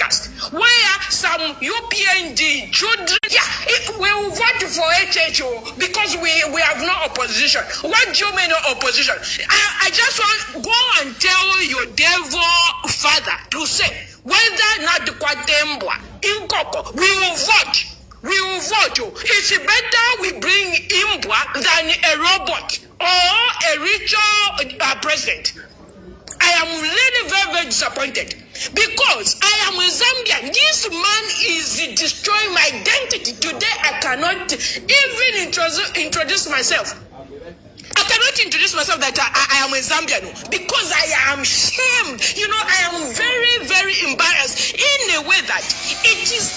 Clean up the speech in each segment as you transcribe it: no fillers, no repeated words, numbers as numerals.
podcast where some UPND children, we will vote for HHO because we have no opposition. What do you mean no opposition? I just want go and tell your devil father to say whether not the Kwatembwa in Koko, we will vote. We will vote. It's better we bring Imbwa than a robot or a richer president. I am really very, very disappointed because I am a Zambian. This man is destroying my identity. Today I cannot even introduce myself. I cannot introduce myself that I am a Zambian because I am shamed. You know, I am very, very embarrassed in a way that it is,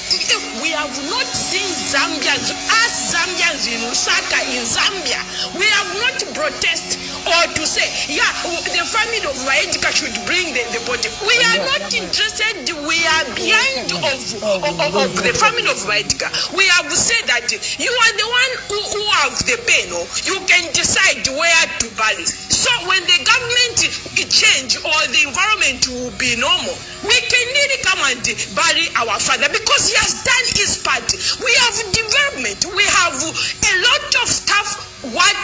we have not seen Zambians, as Zambians in Lusaka, in Zambia, we have not protested or to say, the family of Maedika should bring the body. We are not interested. We are behind of the family of Maedika. We have said that you are the one who have the pain. You can decide where to bury. So when the government change or the environment will be normal, we can really come and bury our father because he has done his part. We have development. We have a lot of stuff what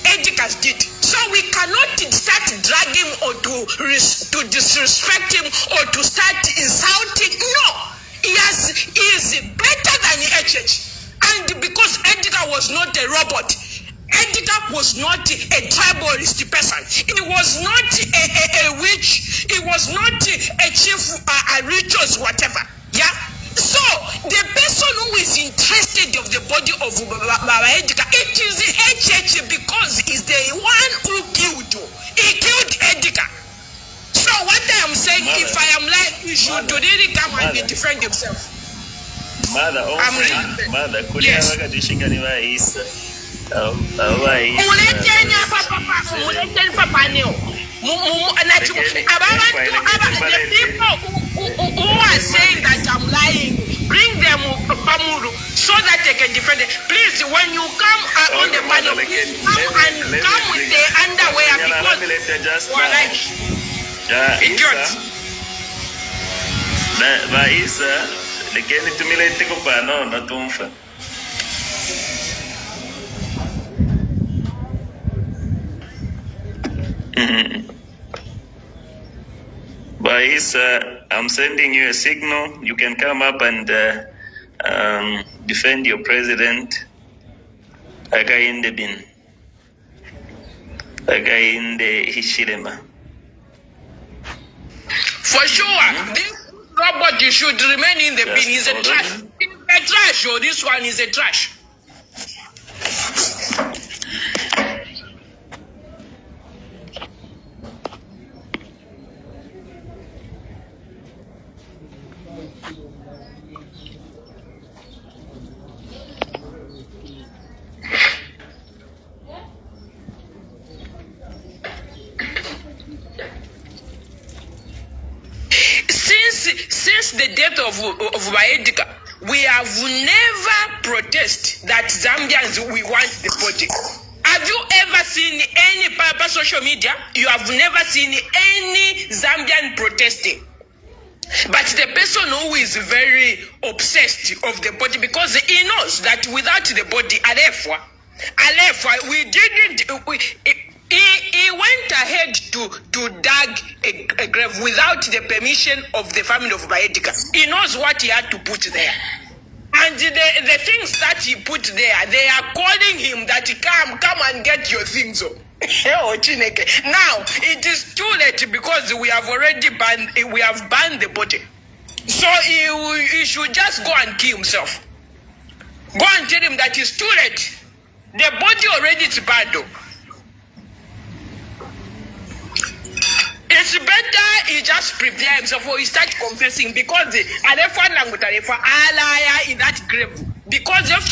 Edicas did. So we cannot start dragging or to disrespect him or to start insulting. No, he is better than HH. And because Edgar was not a robot, Edgar was not a tribalist person. He was not a witch. He was not a chief, a rituals, whatever. Yeah. So the person who is interested of the body of Baba Edgar, it is HH because he's the one who killed you. He killed Edgar. So what I am saying, Mother, if I am like, you should really come and defend himself. Mother, Mother, could you have a dishing anyway? The people who are saying that I'm lying, bring them so that they can defend it. Please, when you come on the panel, come with the underwear because we're like idiots. Vaisa, legeni tumilete kupano na tumfa. Vaisa, I'm sending you a signal. You can come up and defend your president. Aga in the bin. Aga in the Hishirema. For sure, this robot should remain in the bin. He's a trash. A trash. Oh, this one is a trash. Since the death of Maedika, we have never protested that Zambians, we want the body. Have you ever seen any social media? You have never seen any Zambian protesting. But the person who is very obsessed of the body, because he knows that without the body, Alefwa, we didn't. He went ahead to dig a grave without the permission of the family of Maedika. He knows what he had to put there. And the things that he put there, they are calling him that come and get your things. Now, it is too late because we have already banned the body. So he should just go and kill himself. Go and tell him that it's too late. The body already is banned. It's better he just prepare himself or he start confessing because they are in that grave. Because if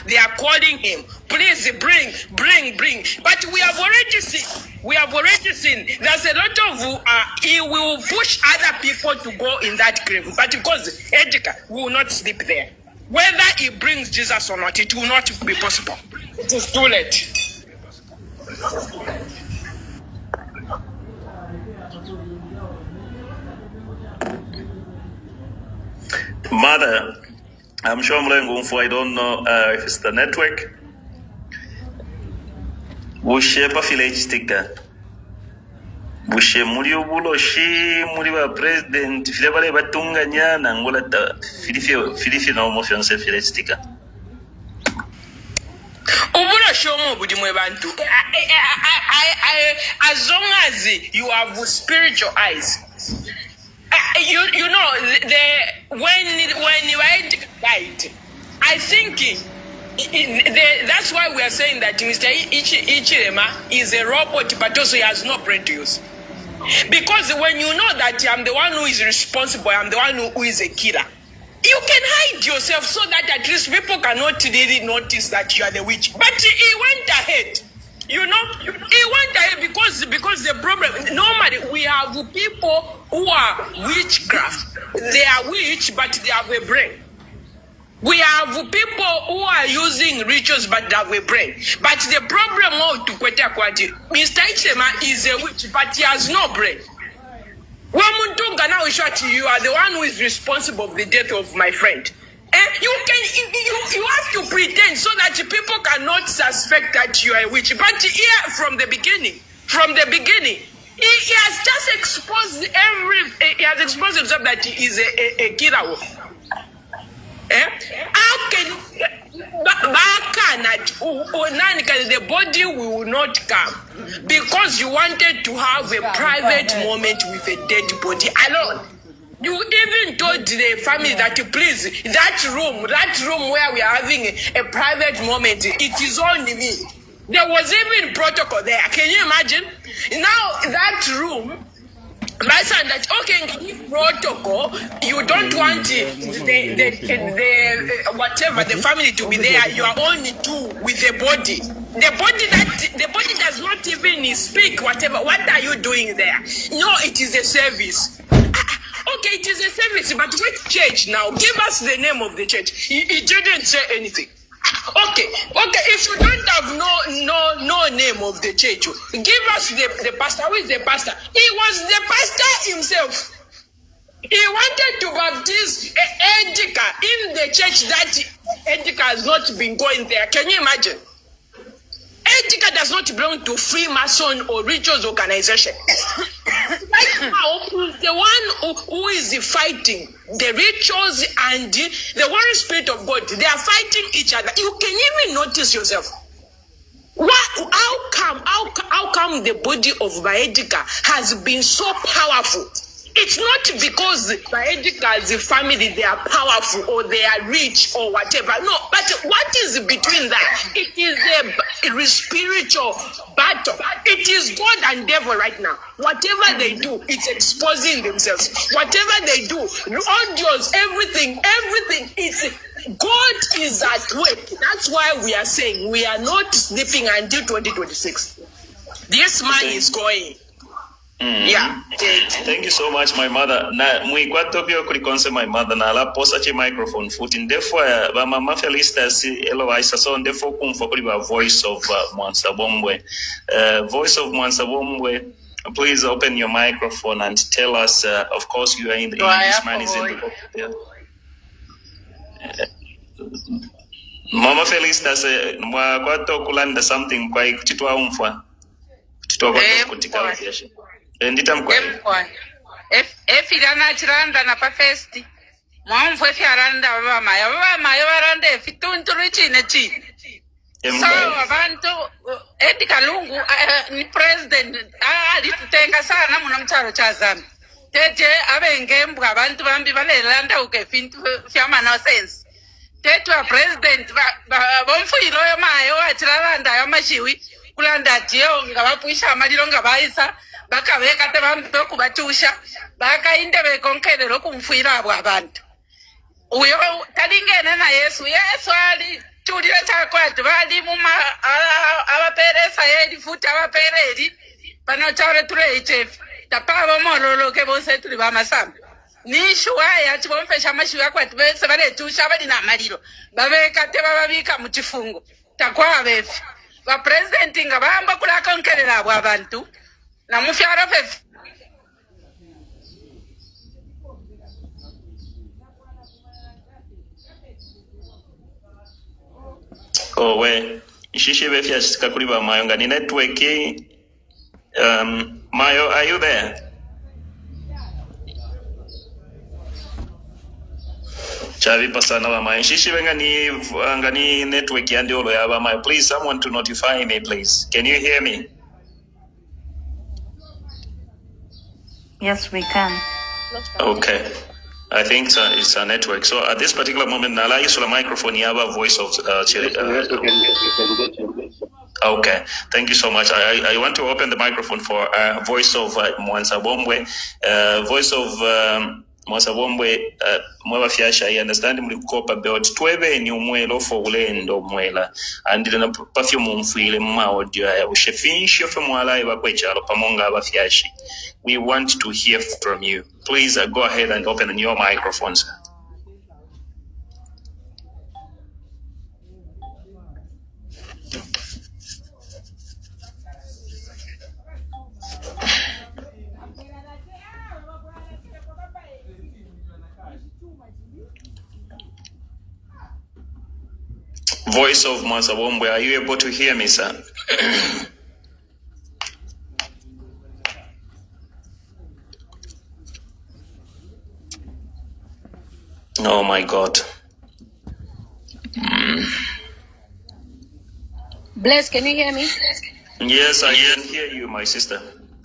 they are calling him, please bring. But we have already seen there's a lot of he will push other people to go in that grave. But because Edgar will not sleep there, whether he brings Jesus or not, it will not be possible. It is too late. Mother, I'm sure I don't know if it's the network. Bushe pa village sticker. Bushe muri ubuloshi muri ba president file bale batunganya na ngola da filifi na omo fiance village sticker. Ubuloshi omo budi mwe bantu. As long as you have spiritual eyes. You know when you died, I think that's why we are saying that Mr. Ichirema is a robot, but also he has no brain to use. Because when you know that I'm the one who is responsible, I'm the one who is a killer, you can hide yourself so that at least people cannot really notice that you are the witch. But he went ahead. You know, he went ahead because the problem, normally we have people who are witchcraft. They are witch, but they have a brain. We have people who are using rituals, but they have a brain. But the problem to Mr. Ichema is a witch, but he has no brain. You are the one who is responsible for the death of my friend. And you have to pretend so that people cannot suspect that you are a witch. But here, from the beginning, he has just exposed he has exposed himself that he is a killer. How can the body will not come because you wanted to have a private moment with a dead body alone? You even told the family that please, that room where we are having a private moment, it is only me. There was even protocol there. Can you imagine? Now that room, my son, that okay, protocol, you don't want the whatever the family to be there. You are only two with the body. The body does not even speak. Whatever. What are you doing there? No, it is a service. Okay, it is a service, but which church now? Give us the name of the church. He didn't say anything. Okay. If you don't have no name of the church, give us the pastor. Who is the pastor? He was the pastor himself. He wanted to baptize Edika in the church that Edika has not been going there. Can you imagine? Edika does not belong to Freemason or religious organization. Right now, the one who is fighting the rituals and the Holy Spirit of God, they are fighting each other. You can even notice yourself. How come the body of Baedika has been so powerful? It's not because Baedika's family, they are powerful or they are rich or whatever. No, but what is between that? It is a spiritual battle. It is God and devil right now. Whatever they do, it's exposing themselves. Whatever they do, audios, everything, it's God is at work. That's why we are saying we are not sleeping until 2026. This man is going. Yeah. Thank you so much, my mother. Na muikwato pia kulikonse my mother na la posa che microphone foot ndefo ba mama Felista si Eloisa so ndefo kumfa kuli ba voice of Mwansabombwe. Voice of Mwansabombwe, please open your microphone and tell us. Of course, you are in the English man is in the Mama Felista se mwakwato kulanda something kwa kutitwa umfwa. Kutitwa kutika wafiashi. Ndita mkwa. Filana chiranda na pa festi. Mwamfwe fiaranda baba mayo waranda fitunturu chine chine. So abantu Edika Lungu ni president alitutenga sana muno mcharo cha Zambia. Tete abengembwa abantu bambi balelanda ukefintu fyama no sense. Tete wa president bomfuilo yo mayo achiranda yo mashiwi kulanda tiyo ngabapuisha amaliro ngabaisa bakabeka te bambe kubatusha bakainde bekonkelero kumfuira abo abantu. Uyo talingene na Yesu ali tulira chakwatu bali muma abaperesa yedi futi abapereri panochare ture chef tapaba mololo ke bose tuli bamasamba nishu waya chibomfesha mashu yakwatu bese bale tusha bali na maliro babeka te bababika mu kifungo takwa befi ba president ngabamba kula konkelera abo abantu na mufyara fefi. Oh, we. Ishishi befya chikakuliba Mayo nga ni network. Mayo, are you there? Chavi pasana wa Mayo. Ishishi benga ni network yandi olo ya ba Mayo. Please, someone to notify me, please. Can you hear me? Yes, we can. Okay. I think it's a network. So at this particular moment, Nala use the microphone. You have a voice of Okay. Thank you so much. I want to open the microphone for voice of Mwansabombwe. Voice of Mwansabombwe. Mwa fiasha. I understand mlikopa about 12 ni umwelo for ulendo mwela. Andile na perfume mfile mwa audio ya ushefinshi of mwala eba kwechalo pamonga aba fiashi. We want to hear from you. Please go ahead and open your microphones. Voice of Mwansabombwe, are you able to hear me, sir? Oh my God. Bless, can you hear me? Yes, I can hear you, my sister.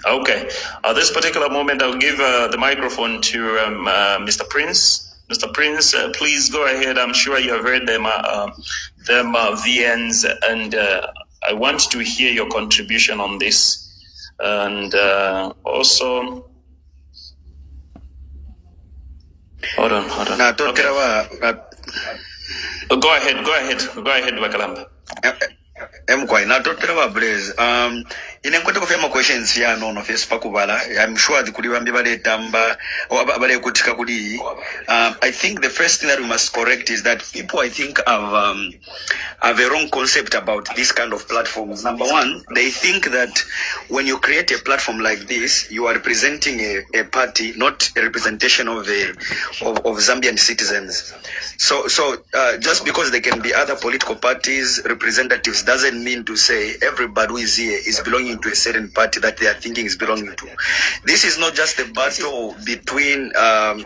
Okay. At this particular moment, I'll give the microphone to Mr. Prince. Mr. Prince, please go ahead. I'm sure you have heard them VNs, and I want to hear your contribution on this. And also... Hold on. Okay. Go ahead, Bakalamba. Quite not Blaze. In a couple of questions here, no face Pakubala. I'm sure the Kuribambi Tamba or Babale Kuchikakudi. I think the first thing that we must correct is that people, I think, have a wrong concept about this kind of platforms. Number one, they think that when you create a platform like this, you are representing a party, not a representation of Zambian citizens. So just because there can be other political parties, representatives, doesn't mean to say everybody who is here is belonging to a certain party that they are thinking is belonging to. This is not just a battle between the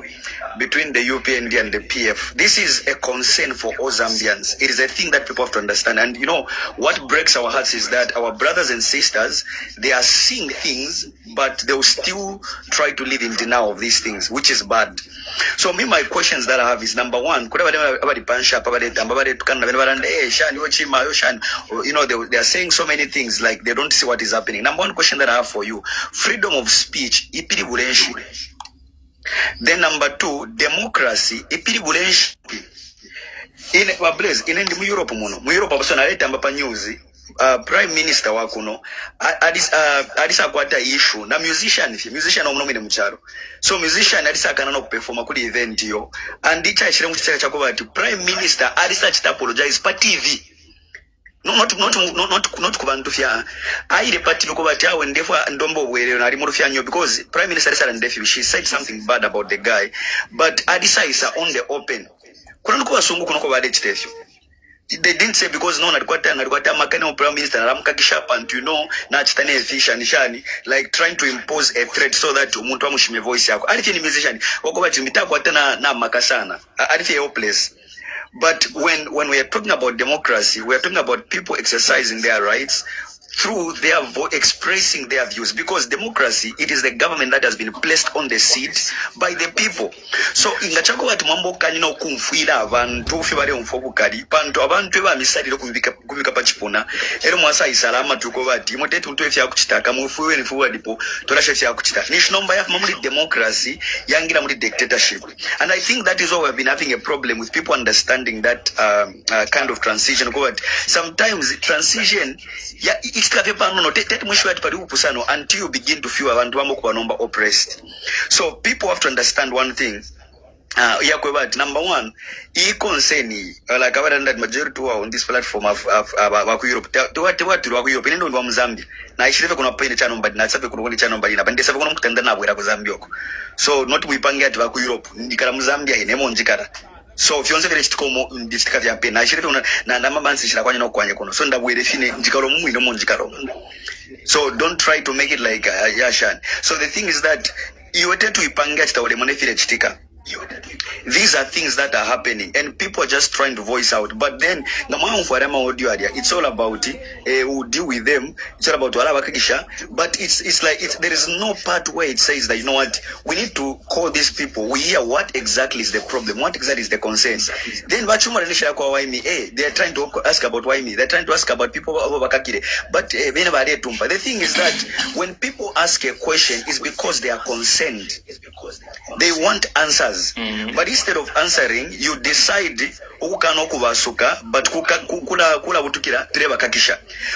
UPND and the PF. This is a concern for all Zambians. It is a thing that people have to understand. And you know, what breaks our hearts is that our brothers and sisters, they are seeing things, but they will still try to live in denial of these things, which is bad. So my questions that I have is, number one, you know, they are saying so many things like they don't see what is happening. Number one question that I have for you, freedom of speech, then number two, democracy, in Europe, news. Prime Minister wakuno alisa kwata issue na musician omnomene mucharo, so musician alisa kana no perform kuli event yo and icha chire muchitaka chako bati Prime Minister alisa chita apologize pa TV, not kubantu fya aire party ko bati awe ndefa ndombo bwere na rimuru fya nyo, because Prime Minister alisa ndefi, she said something bad about the guy, but alisa is on the open kuna ko basungu kuno ko bade chitefyo. They didn't say because no nakwata makani Prime Minister aramkakisha and you know na chitane efficient like trying to impose a threat so that umuntu amushime voice yako alifi ni musician wako bati mitakwata na makasana alifi hopeless. But when we are talking about democracy, we are talking about people exercising their rights through their expressing their views, because democracy, it is the government that has been placed on the seat by the people. So ingachako watu mambo kanino kumfuira abantu fibale umfobukali panto abantu eba misali kubika pachipuna ero mwasa isalama tuko bati motetu mtu efya kuchitaka mufuwe ni fuwa dipo torashe efya kuchitaka nish nomba ya mamuli democracy yangira muli dictatorship. And I think that is why we have been having a problem with people understanding that kind of transition. Sometimes transition until you begin to feel abantu oppressed. So people have to understand one thing. Number one, concern like that majority on this platform of Europe. Europe in Zambia. Na ishirife kuna pende chano mbadi na sabe kuna chano mbadi na bande sabe kuna mkutenda na bwera ko Zambia. So not we pange ati Europe ndikara mu Zambia inemo njikara. So if you want to get to discuss your pen, I should na mama nsishira kwanya no kwanya kono. So ndabwere fine njikalo mu ino njikalo. So don't try to make it like Yashan. So the thing is that you wanted to ipanga chitawale mone file chitika. These are things that are happening and people are just trying to voice out. But then it's all about we'll deal with them. It's all about but it's like there is no part where it says that, you know what, we need to call these people. We hear what exactly is the problem, what exactly is the concern. Then they are trying to ask about why me. They're trying to ask about people. But the thing is that when people ask a question, it's because they are concerned. They want answers. But instead of answering, you decide but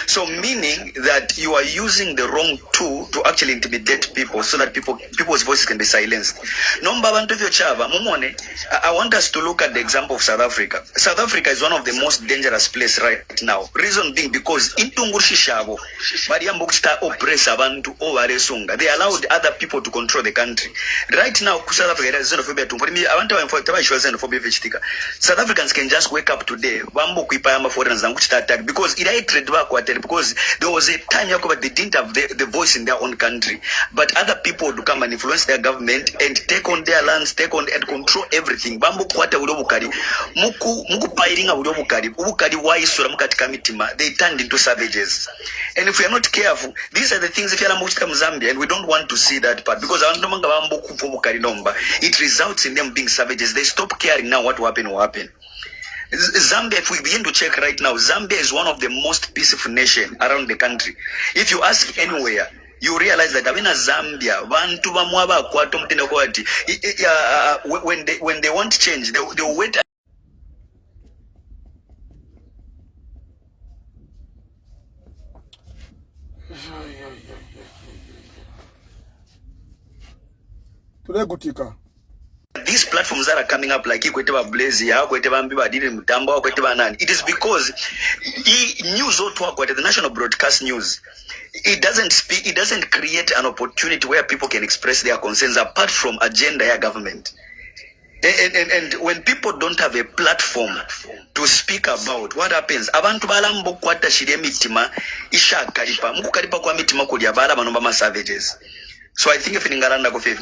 so meaning that you are using the wrong tool to actually intimidate people so that people's voices can be silenced. I want us to look at the example of South Africa. South Africa is one of the most dangerous places right now. Reason being because they allowed other people to control the country. Right now, South Africa is xenophobia. South Africans can just wake up today because because there was a time they didn't have the voice in their own country, but other people would come and influence their government and take on their lands, take on and control everything. They turned into savages. And if we are not careful, these are the things if you are Zambia, and we don't want to see that part because it results in them being savages. They stop caring now what will happen. Zambia, if we begin to check right now, Zambia is one of the most peaceful nations around the country. If you ask anywhere, you realize that in Zambia, when they want change, they'll wait. These platforms that are coming up like Blaze, it is because news the National Broadcast News, it doesn't create an opportunity where people can express their concerns apart from agenda government. And when people don't have a platform to speak about what happens, abantu balambo kwata shire mitima isha karipa muku karipa kwa mitima kulia bala banomba ma savages. So I think if in Ingaranda go faith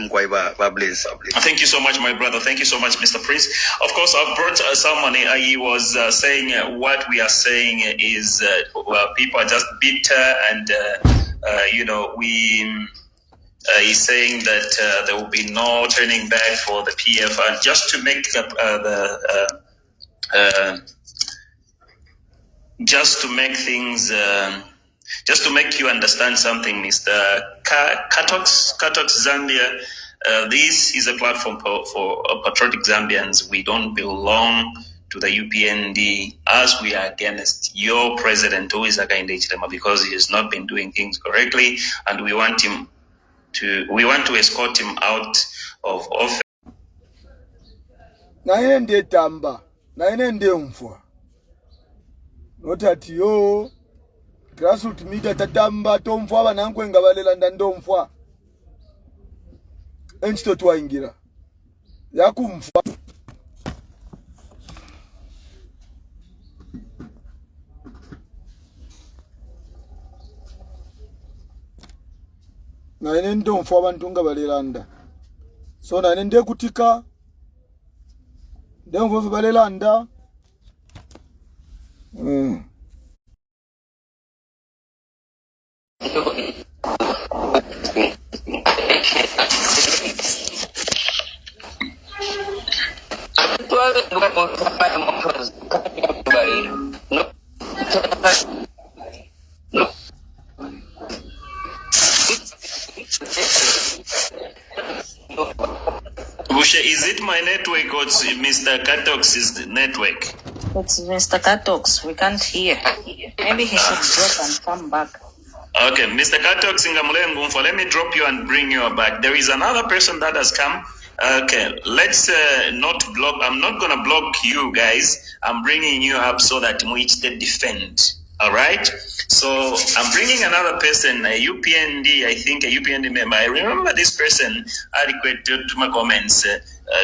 Blaze. Thank you so much, my brother. Thank you so much, Mr. Prince. Of course, I've brought someone. He was saying what we are saying is people are just bitter, and he's saying that there will be no turning back for the PF, and just to make just to make you understand something, Mr. Katox Zambia, this is a platform for patriotic Zambians. We don't belong to the UPND, as we are against your president, who is Hakainde Hichilema, because he has not been doing things correctly, and we want to escort him out of office. Naende tamba, naende mfwa. Notati yo. Grassroot media tatamba tomfwa banankwe nga balela ndomfwa enchito twaingira yakumfwa na ine ndomfwa abantu nga balela so na ine ndekutika ndemfwa balela Is it my network or it's Mr. Katox's network? It's Mr. Katox. We can't hear. Maybe he should drop and come back. Okay, Mr. Katox Ingamulengu, let me drop you and bring you back. There is another person that has come. Okay, let's not block. I'm not going to block you guys. I'm bringing you up so that we defend. All right? So I'm bringing another person, a UPND, I think a UPND member. I remember this person. I requested to my comments.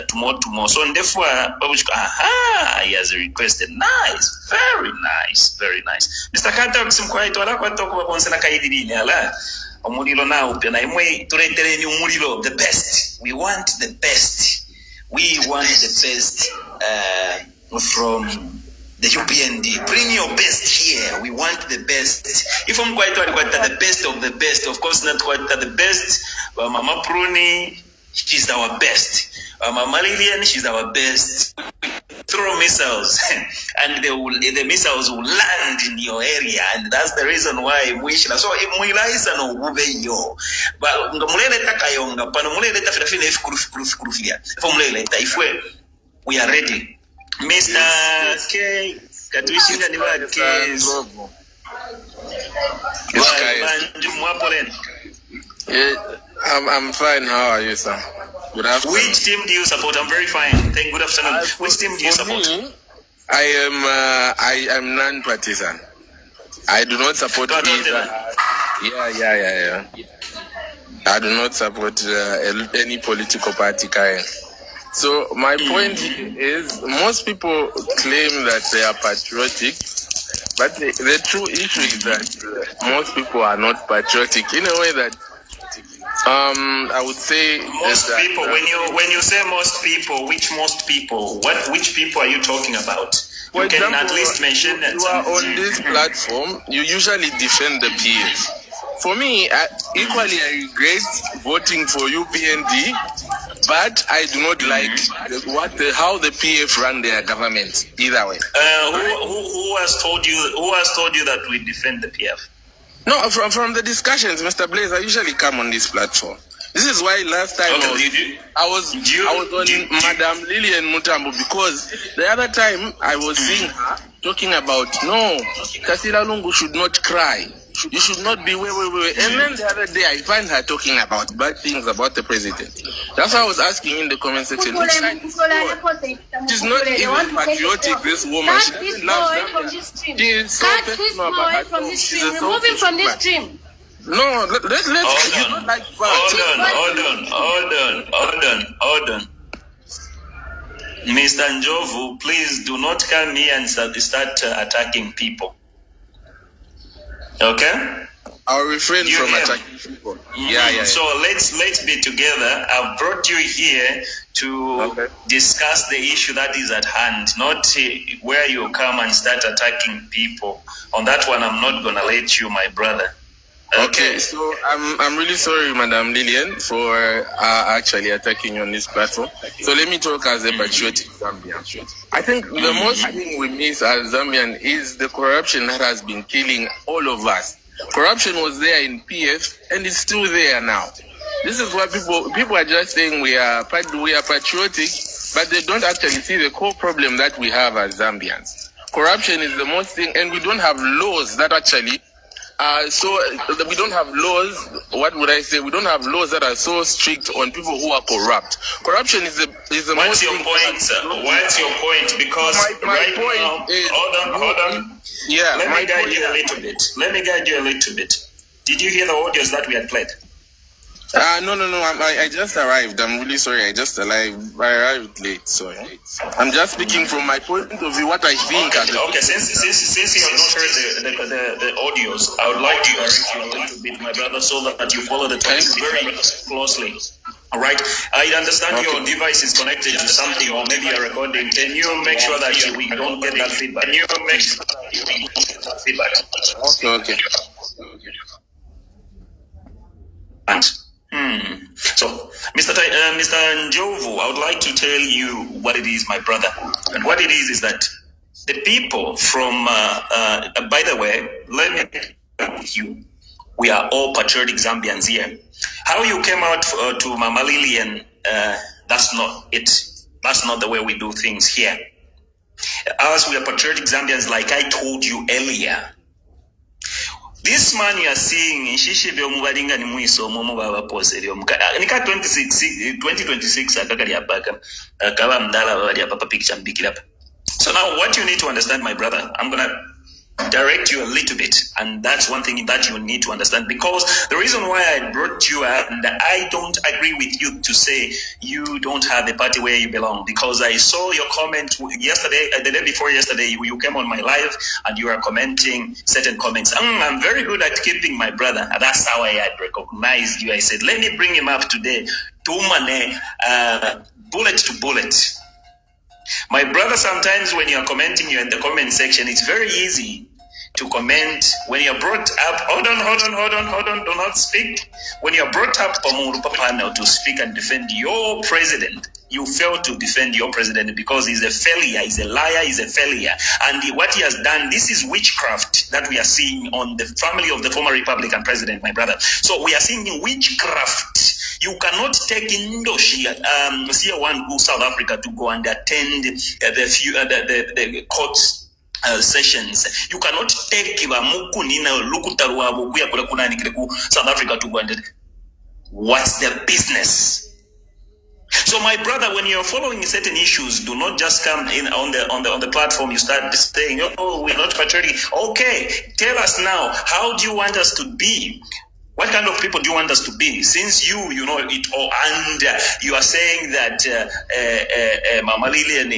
tomorrow. So therefore, aha, he has requested. Nice, very nice, very nice. Mr. Carter, quiet. Wala kwa toko bonse na kaidi ni ala. Omulilo na upya na imwe turetere ni umulilo the best. We want the best. We want the best from the UPND. Bring your best here. We want the best. If I'm quite the best of the best, of course not quite the best. Mama Pruni, she's our best. Mama Lillian, she's our best. Throw missiles, and the missiles will land in your area, and that's the reason why we should. So muilaisa no ubeyo, but mulele takayonga, pano mulele tafirafine kurufia. For mulele taifwe, we are ready. Mr. K, katuishinga ni wa case. I'm fine. How are you, sir? Good afternoon. Which team do you support? I'm very fine. Thank good afternoon. Which team do you support? Me, I am non-partisan. I do not support either. Yeah. I do not support any political party kind. So my point is, most people claim that they are patriotic, but the true issue is that most people are not patriotic in a way that I would say most people. When you say most people, which people? Which people are you talking about? For you example, can at least mention that. You are on this platform. You usually defend the peers. For me, equally, I regret voting for UPND, but I do not like how the PF run their government. Either way. Who has told you that we defend the PF? No, from the discussions, Mr. Blaze, I usually come on this platform. This is why last time I was on Madam Lillian Mutambo, because the other time I was seeing her talking about, no, Kasila Lungu should not cry. You should not be wait. And then the other day I find her talking about bad things about the president. That's why I was asking in the comment section, which side is God? She's not even patriotic, this woman. She doesn't love Zambia. She is so personal about herself. She's a selfish woman. No, let's you don't like facts. Hold on. Mr. Njovu, please do not come here and start attacking people. Okay? I'll refrain from attacking people. Yeah. So let's be together. I've brought you here to discuss the issue that is at hand, not where you come and start attacking people. On that one, I'm not gonna let you, my brother. Okay, so I'm really sorry, Madam Lillian, for actually attacking you on this platform. So let me talk as a patriotic Zambian. I think the most thing we miss as Zambian is the corruption that has been killing all of us. Corruption was there in PF and it's still there now. This is why people are just saying we are patriotic, but they don't actually see the core problem that we have as Zambians. Corruption is the most thing, and we don't have laws that actually so we don't have laws. What would I say? We don't have laws that are so strict on people who are corrupt. Corruption is the What's your point, sir? What's your point? Because my point is, hold on. Yeah. Let me guide you a little bit. Did you hear the audios that we had played? No. I just arrived. I'm really sorry. I arrived late. Sorry. I'm just speaking from my point of view. What I think. Okay. Since you have not heard the audios, I would like to correct you a little bit, my brother, so that you follow the topic very closely. All right. I understand your device is connected to something, or maybe you're recording. Can you make sure that we don't get that feedback? Okay. So, Mr. Njovu, I would like to tell you what it is, my brother. And what it is that the people from, by the way, let me tell you, we are all patriotic Zambians here. How you came out to Mama Lillian, that's not it. That's not the way we do things here. As we are patriotic Zambians, like I told you earlier, this man you are seeing in Shishibe Mubaringa ni muiso momo baba pose lyo nika 2026 akakali abaka akaba mdala baba ya papa picture mbikira. So now what you need to understand, my brother, I'm going to direct you a little bit, and that's one thing that you need to understand, because the reason why I brought you up, and I don't agree with you to say you don't have a party where you belong, because I saw your comment yesterday, the day before yesterday, you came on my live and you were commenting certain comments. I'm very good at keeping my brother. That's how I had recognized you. I said, let me bring him up today. Bullet to bullet. My brother, sometimes when you're commenting, you're in the comment section, it's very easy to comment. When you're brought up, hold on, do not speak. When you're brought up panel to speak and defend your president, you fail to defend your president because he's a failure, he's a liar, he's a failure. And what he has done, this is witchcraft that we are seeing on the family of the former Republican president, my brother. So we are seeing witchcraft. You cannot take Indonesia, see one who South Africa to go and attend the courts. Sessions. You cannot take South Africa to go and what's the business? So my brother, when you're following certain issues, do not just come in on the platform. You start saying, "Oh, we're not patriotic." Okay, tell us now. How do you want us to be? What kind of people do you want us to be? Since you know it all, and you are saying that Mama Lillian,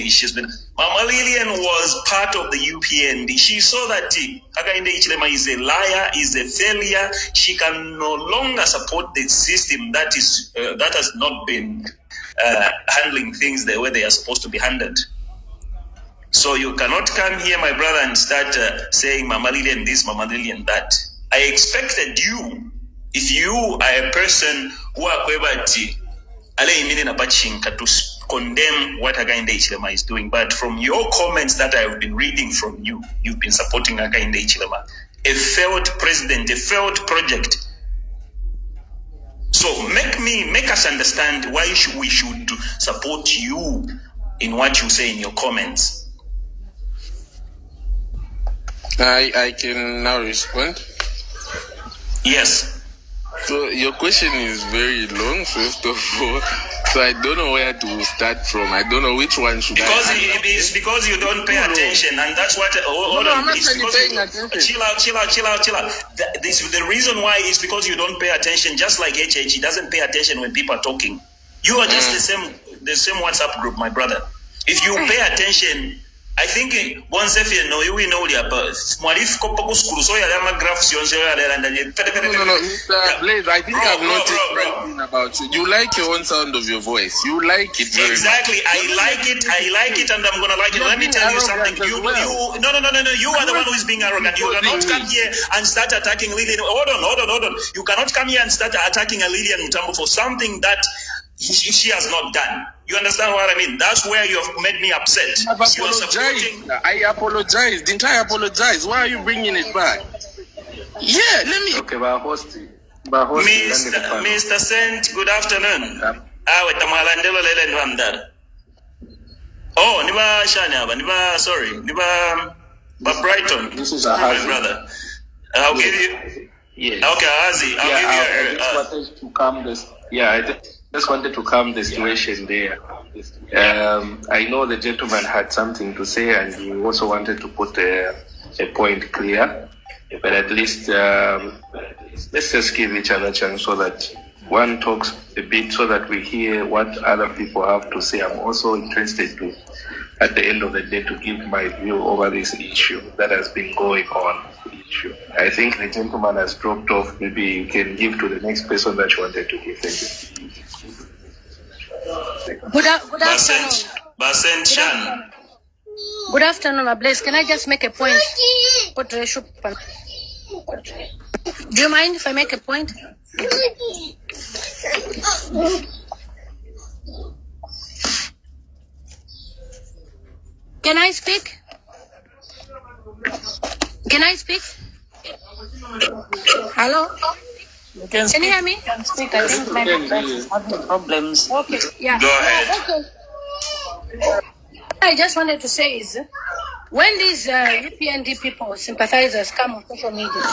Mama Lillian was part of the UPND. She saw that Hakainde Hichilema is a liar, is a failure. She can no longer support the system that has not been handling things the way they are supposed to be handled. So you cannot come here, my brother, and start saying Mama Lillian this, Mama Lillian that. I expected you. If you are a person who are to condemn what Hakainde Hichilema is doing, but from your comments that I've been reading from you, you've been supporting Hakainde Hichilema, a failed president, a failed project. So make us understand why we should support you in what you say in your comments. I can now respond. Yes. So your question is very long, first of all. So I don't know where to start from. I don't know which one should it's because you don't pay attention, and that's what. I'm not paying attention. Chill out. The reason why is because you don't pay attention. Just like HH, he doesn't pay attention when people are talking. You are just the same WhatsApp group, my brother. If you pay attention. I think once if you know about Mr. Blaze, I think I've noticed something about you. You like your own sound of your voice. You like it very exactly. much. I like it, and I'm gonna like it. Let me tell you something. No. You are the one who is being arrogant. You cannot come here and start attacking Lillian. Hold on. You cannot come here and start attacking a Lillian Mutambo for something that she has not done. You understand what I mean? That's where you have made me upset. I apologize. Didn't I apologize? Why are you bringing it back? Yeah, let me. Okay, Mr. Saint, good afternoon. Oh, niba Shanyaba, niba sorry, niba Brighton. This is my brother. I'll give you. Yes. Okay, Azi, I'll give you. I just wanted to calm the situation there. I know the gentleman had something to say, and he also wanted to put a point clear. But at least let's just give each other a chance so that one talks a bit, so that we hear what other people have to say. I'm also interested to, at the end of the day, to give my view over this issue that has been going on. I think the gentleman has dropped off. Maybe you can give to the next person that you wanted to give. Thank you. Good afternoon. Good afternoon, Blaze. Can I just make a point? Do you mind if I make a point? Can I speak? Hello? Can you hear me? Can speak. I think my network is having problems. Okay, yeah. Go ahead. Okay. I just wanted to say is, when these UPND people, sympathizers, come on social media,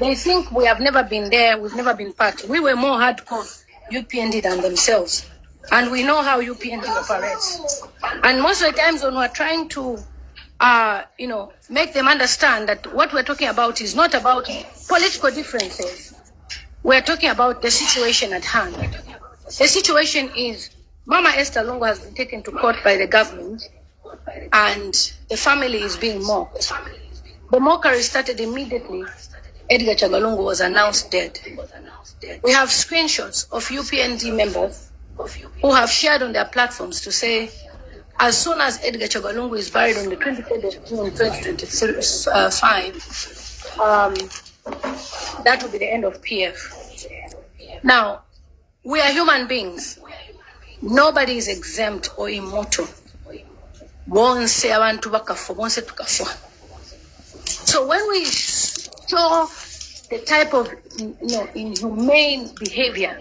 they think we have never been there, we've never been part. We were more hardcore UPND than themselves. And we know how UPND operates. And most of the times when we're trying to make them understand that what we're talking about is not about political differences. We're talking about the situation at hand. The situation is Mama Esther Lungu has been taken to court by the government and the family is being mocked. The mockery started immediately. Edgar Chagalungu was announced dead. We have screenshots of UPND members who have shared on their platforms to say, as soon as Edgar Chagalungu is buried on the 23rd of June 2025, that will be the end of PF. Now, we are human beings. Nobody is exempt or immortal. So when we show the type of inhumane behavior,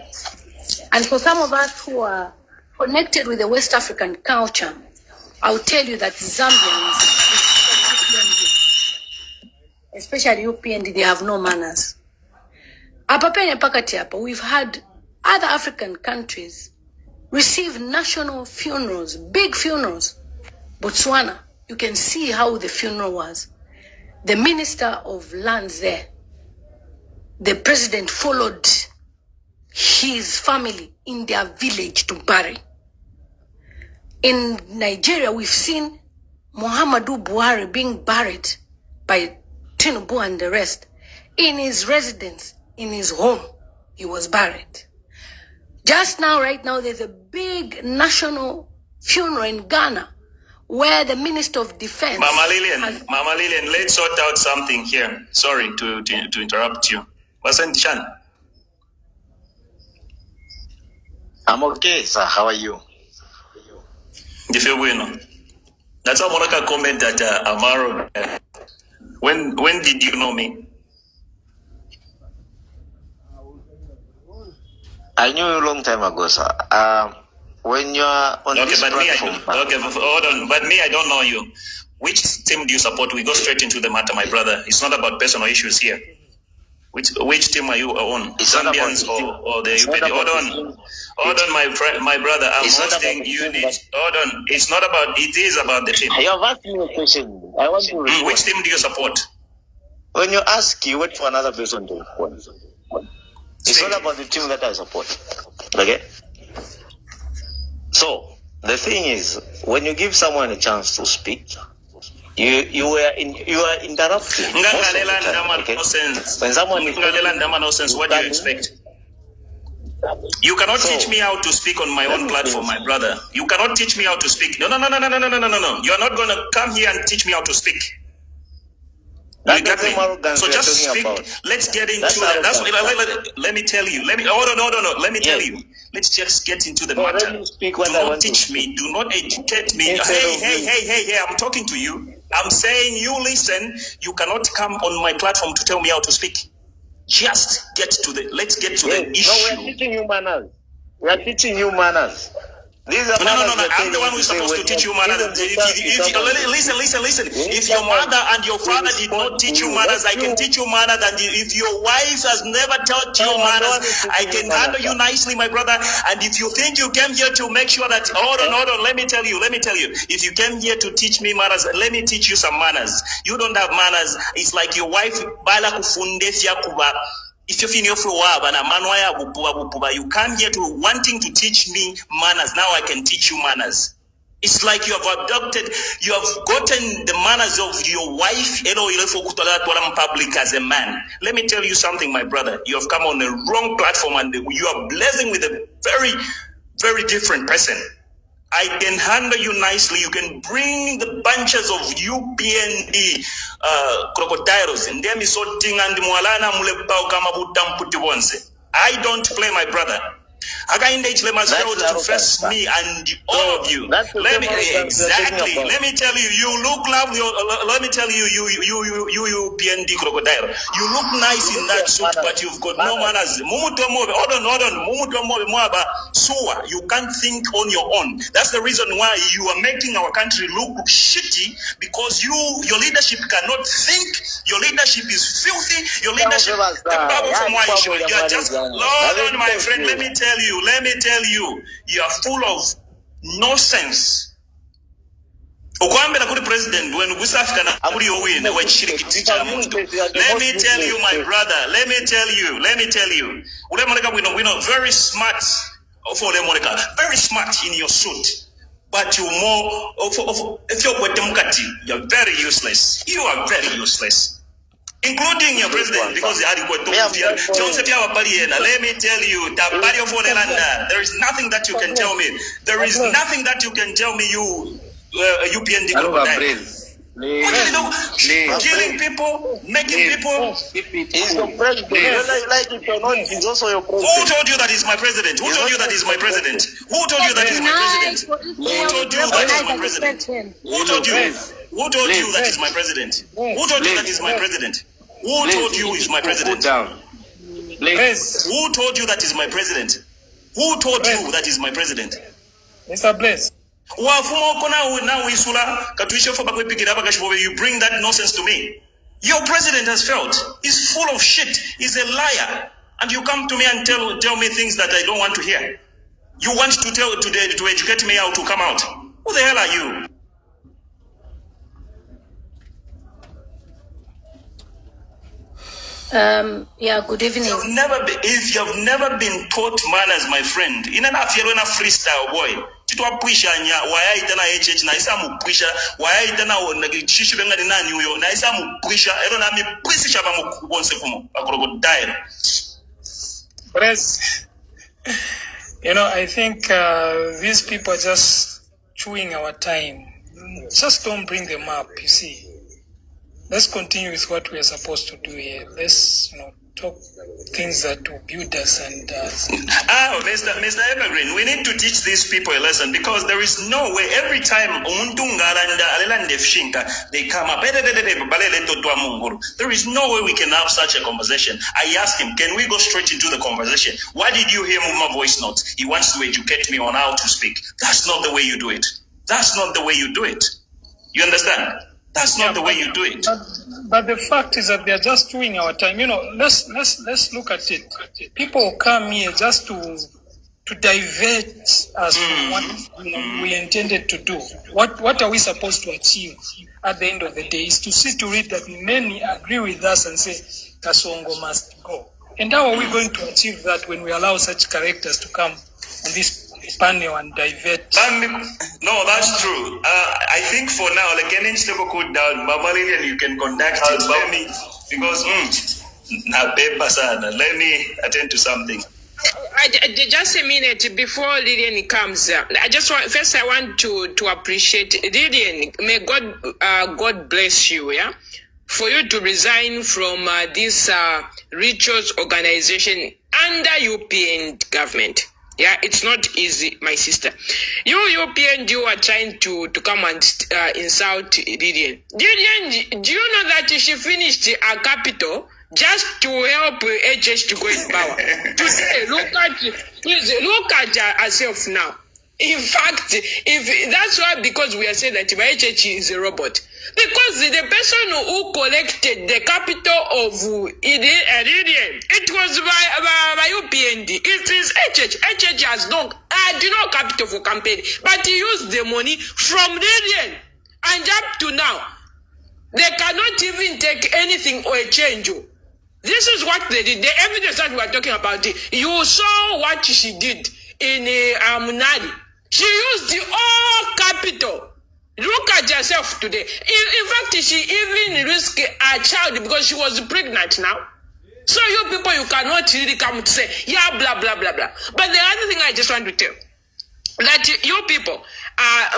and for some of us who are connected with the West African culture, I'll tell you that Zambians, especially UPND, they have no manners. We've had other African countries receive national funerals, big funerals. Botswana, you can see how the funeral was. The minister of lands there, the president followed his family in their village to bury. In Nigeria, we've seen Muhammadu Buhari being buried by Tinubu and the rest. In his residence, in his home, he was buried. Just now, right now, there's a big national funeral in Ghana where the Minister of Defense... Mama Lillian, let's sort out something here. Sorry to interrupt you. Wasn't Chan? I'm okay, sir. How are you? That's how Monica comment that Amaro. When did you know me? I knew you a long time ago, sir. When you're on this platform... Hold on. But me, I don't know you. Which team do you support? We go straight into the matter, my brother. It's not about personal issues here. Which team are you on? Zambians or the UPND? Hold on, my brother. I'm hosting unit. Hold on. It is about the team. You have asked me a question. I want to respond. Which team do you support? When you ask, you wait for another person to respond. It's not about the team that I support. Okay? So, the thing is, when you give someone a chance to speak, you are interrupting. Okay? When someone is what do you expect? You cannot teach me how to speak on my own platform, my brother. You cannot teach me how to speak. No. You are not going to come here and teach me how to speak. You got me? So just speak. Let's get into that. That's what, let me tell you. Let me tell you. Let's just get into the matter. Do not teach me. Do not educate me. Hey, I'm talking to you. I'm saying you listen. You cannot come on my platform to tell me how to speak. Just let's get to the issue. No, we are teaching you manners. No. I'm the one who's supposed to teach you manners. Listen. If your mother and your father did not teach you manners, I can teach you manners. And if your wife has never taught you manners, I can handle you nicely, my brother. And if you think you came here to make sure that, hold on, let me tell you. If you came here to teach me manners, let me teach you some manners. You don't have manners. It's like your wife, if you feel you come here to wanting to teach me manners. Now I can teach you manners. It's like you have gotten the manners of your wife public as a man. Let me tell you something, my brother. You have come on the wrong platform and you are blessing with a very, very different person. I can handle you nicely. You can bring the bunches of UPND crocodiles and them is I don't play, my brother. Against must fail to face me and all of you. Let me tell you, you look lovely. Let me tell you, you UPND crocodile. You look nice in that suit, but you've got no manners. Hold on. You can't think on your own. That's the reason why you are making our country look shitty, because your leadership cannot think. Your leadership is filthy. Your leadership, the problem from why you are just, Lord, my friend, let me tell you, you are full of nonsense. Okwambela kuli president when ugusafika na kuli owine wachirikiti cha muntu. Let me tell you, my brother, let me tell you. Ule moleka wino very smart for ule moleka, very smart in your suit. But you more if you're Mukati, you're very useless. You are very useless. Including your president, because let me tell you, there is nothing that you can tell me. There is nothing that you can tell me, you UPND. Killing people, making people. He's your president. Like it or not, he's also your president. Who told you that he's my president? Who told you that he's my president? Who told you that he's my president? Who told you that he's my president? Who told you? Who told you that he's my president? Who told you that he's my president? Who told you he's my president? Who told you that he's my president? Who told you that he's my president? Mr. Bless. You bring that nonsense to me. Your president has failed. He's full of shit. He's a liar. And you come to me and tell me things that I don't want to hear. You want to educate me how to come out. Who the hell are you? Yeah, good evening. If you've never been taught manners, my friend, in an affair freestyle boy. Titwapwisha nya wayaita na HH na isa mupwisha wayaita na shishu benga ni nani uyo na isa mupwisha ero na mipwisha ba mukubonse fumo crocodile. Press. I think these people are just chewing our time. Just don't bring them up, you see. Let's continue with what we are supposed to do here. Let's talk things that will build us and Mr. Evergreen, we need to teach these people a lesson, because there is no way every time they come up, there is no way we can have such a conversation. I asked him, can we go straight into the conversation? Why did you hear my voice notes? He wants to educate me on how to speak. That's not the way you do it. That's not the way you do it. You understand? That's not the way you do it. But the fact is that they are just doing our time. Let's look at it. People come here just to divert us from what we intended to do. What are we supposed to achieve at the end of the day is to see to it that many agree with us and say Kasongo must go. And how are we going to achieve that when we allow such characters to come on this panel and divert? No, that's true. I think for now, like any stable cool down, Mama Lilian, you can conduct it. Let me, because let me attend to something. Just a minute before Lilian comes. I want to appreciate Lilian. May God bless you. Yeah, for you to resign from this rituals organization under UPND government. Yeah, it's not easy, my sister. You UPND, you are trying to come and insult Lilian. Lilian, do you know that she finished her capital just to help HS to go in power? Today, look at herself now. In fact, if that's why, because we are saying that HH is a robot. Because the person who collected the capital of Lilian, it was by UPND. It is HH. HH has no capital for campaign, but he used the money from Lilian. And up to now, they cannot even take anything or a change. This is what they did. The evidence that we are talking about, you saw what she did in Munadi. She used the all capital. Look at herself today. In fact, she even risked her child because she was pregnant now. So you people, you cannot really come to say, yeah, blah, blah, blah, blah. But the other thing I just want to tell, that you people,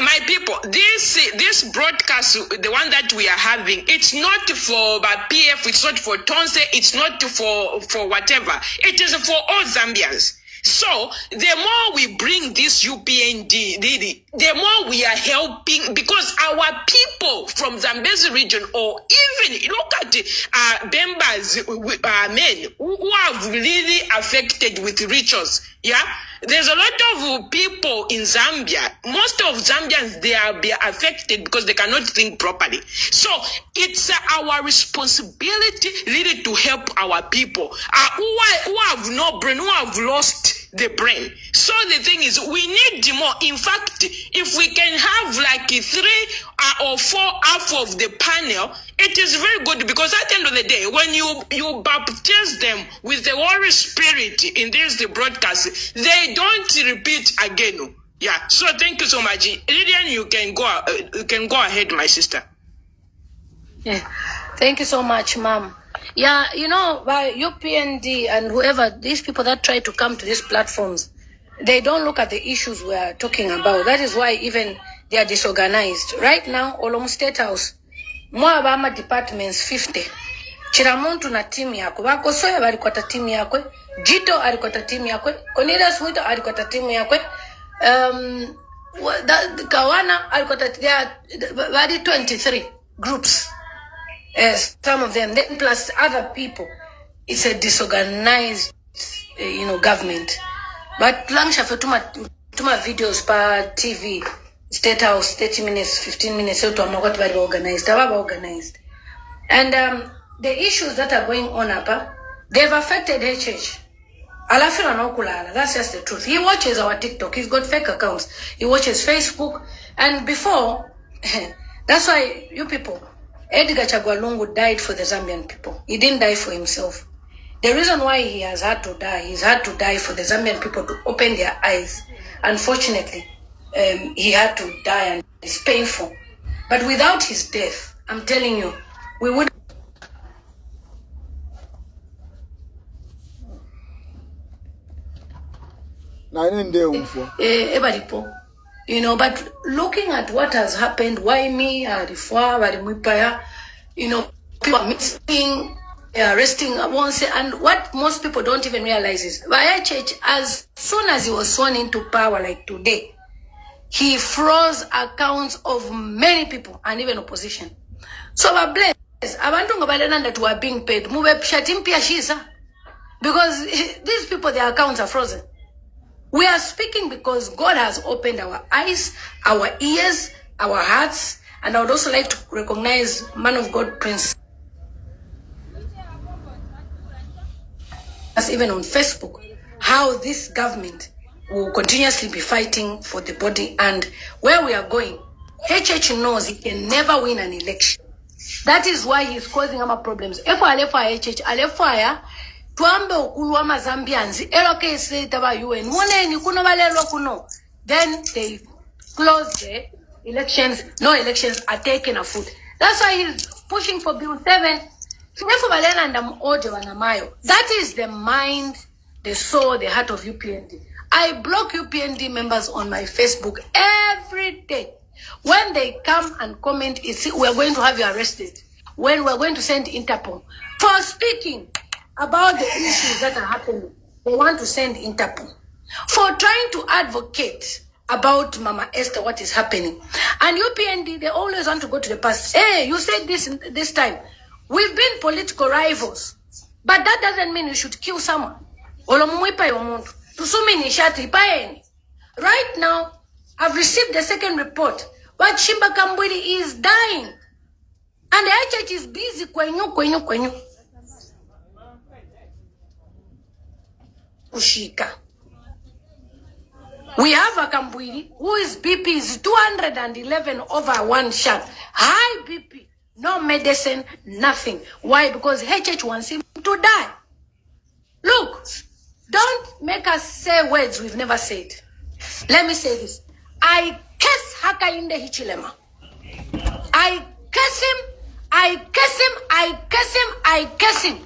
my people, this broadcast, the one that we are having, it's not for PF, it's not for Tonse, it's not for whatever. It is for all Zambians. So the more we bring this UPND, the more we are helping, because our people from Zambezi region, or even look at Bemba's men who have really affected with rituals. Yeah, there's a lot of people in Zambia. Most of Zambians, they are affected because they cannot think properly. So it's our responsibility really to help our people who have no brain, who have lost the brain. So the thing is, we need more. In fact, if we can have like 3 or fall half of the panel, it is very good because at the end of the day, when you baptize them with the Holy Spirit in the broadcast, they don't repeat again. Yeah. So thank you so much, Lillian. You can go ahead, my sister. Yeah. Thank you so much, Mom. Yeah, by UPND and whoever, these people that try to come to these platforms, they don't look at the issues we are talking about. That is why even they are disorganized. Right now, Olom State House, Mwabama departments 50. Chiramuntu na timu yako. Wako soya walikuwa timu yako. Jito alikuwa timu yako. Cornelius Wito alikuwa timu yako. Kawana alikuwa wadi 23 groups. Some of them, then plus other people. It's a disorganized, government. But Langsha for tuma videos per TV, State House, 30 minutes, 15 minutes, so to very organized. And the issues that are going on up, they've affected HH. Alafila no kulala. That's just the truth. He watches our TikTok. He's got fake accounts. He watches Facebook. And before, that's why you people, Edgar Chagwalungu died for the Zambian people. He didn't die for himself. The reason why he has had to die, he's had to die for the Zambian people to open their eyes. Unfortunately, he had to die and it's painful. But without his death, I'm telling you, we would. But looking at what has happened, why me, people are missing, arresting once, and what most people don't even realize is, YHH, as soon as he was sworn into power, like today, he froze accounts of many people and even opposition. So we're blessed. Abantu that were being paid, because these people, their accounts are frozen. We are speaking because God has opened our eyes, our ears, our hearts, and I would also like to recognize man of God, Prince. Even on Facebook, how this government will continuously be fighting for the body and where we are going. HH knows he can never win an election. That is why he's causing our problems. If I left HH, I left fire. Tuambe ukulu ama Zambians, eloke taba UN, mune ni kuno valelo kuno. Then they close the elections, no elections are taken afoot. That's why he's pushing for Bill 7. That is the mind, the soul, the heart of UPND. I block UPND members on my Facebook every day. When they come and comment, we're going to have you arrested. When we're going to send Interpol. For speaking about the issues that are happening, they want to send Interpol. For trying to advocate about Mama Esther, what is happening. And UPND, they always want to go to the past. Hey, you said this time. We've been political rivals. But that doesn't mean you should kill someone. Right now, I've received the second report. But Shimba Kambwili is dying. And the HH is busy kwenyu. Ushika. We have a Kambwili whose BP is 211 over 1 shot. High BP. No medicine, nothing. Why? Because HH wants him to die. Look, don't make us say words we've never said. Let me say this. I curse Hakainde Hichilema. I curse him.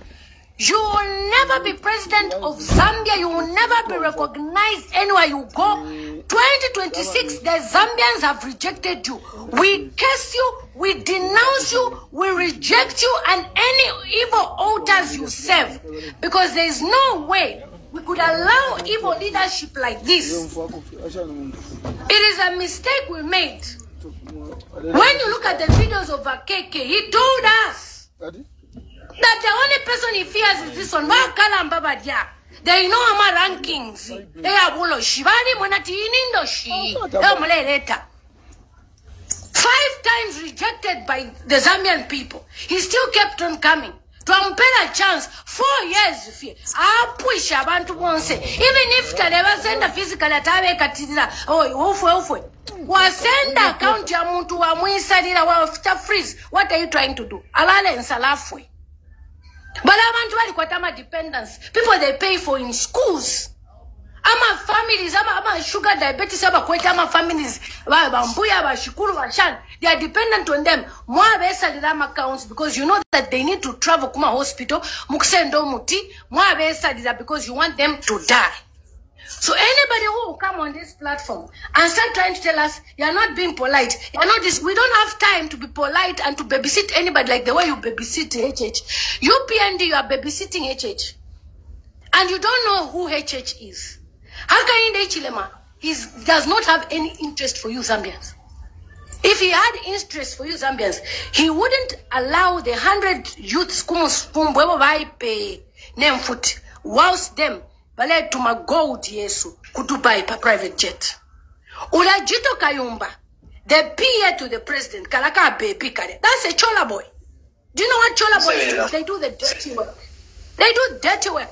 You will never be president of Zambia. You will never be recognized anywhere you go. 2026, the Zambians have rejected you. We curse you, we denounce you, we reject you, and any evil altars you serve. Because there is no way we could allow evil leadership like this. It is a mistake we made. When you look at the videos of Akeke, he told us that the only person he fears is this one. They know our rankings. 5 times rejected by the Zambian people. He still kept on coming. Twampela a chance. 4 years. Push abantu bonse. Even if they never send a physical attack, Send account ya muntu wa mwisalira wa freeze. What are you trying to do? Alale nsalafwe. But abantu bali kwatama dependence. People they pay for in schools. Ama families, ama sugar diabetes, ama kweta ama families, bambuya, bashikuru, bashan. They are dependent on them. Mwa besa lidama accounts because you know that they need to travel kuma hospital. Muksendo muti. Mwa besa lidama because you want them to die. So anybody who will come on this platform and start trying to tell us you're not being polite, you're not this, we don't have time to be polite and to babysit anybody like the way you babysit HH. UPND, you are babysitting HH. And you don't know who HH is. Hakainde Chilema, he does not have any interest for you Zambians. If he had interest for you Zambians, he wouldn't allow the 100 youths name foot whilst them bale tuma gold Yesu kudubai pa private jet. Ulajito Kayumba, the PA to the president, Kalaka baby kare. That's a chola boy. Do you know what chola boys do? They do the dirty work. They do dirty work.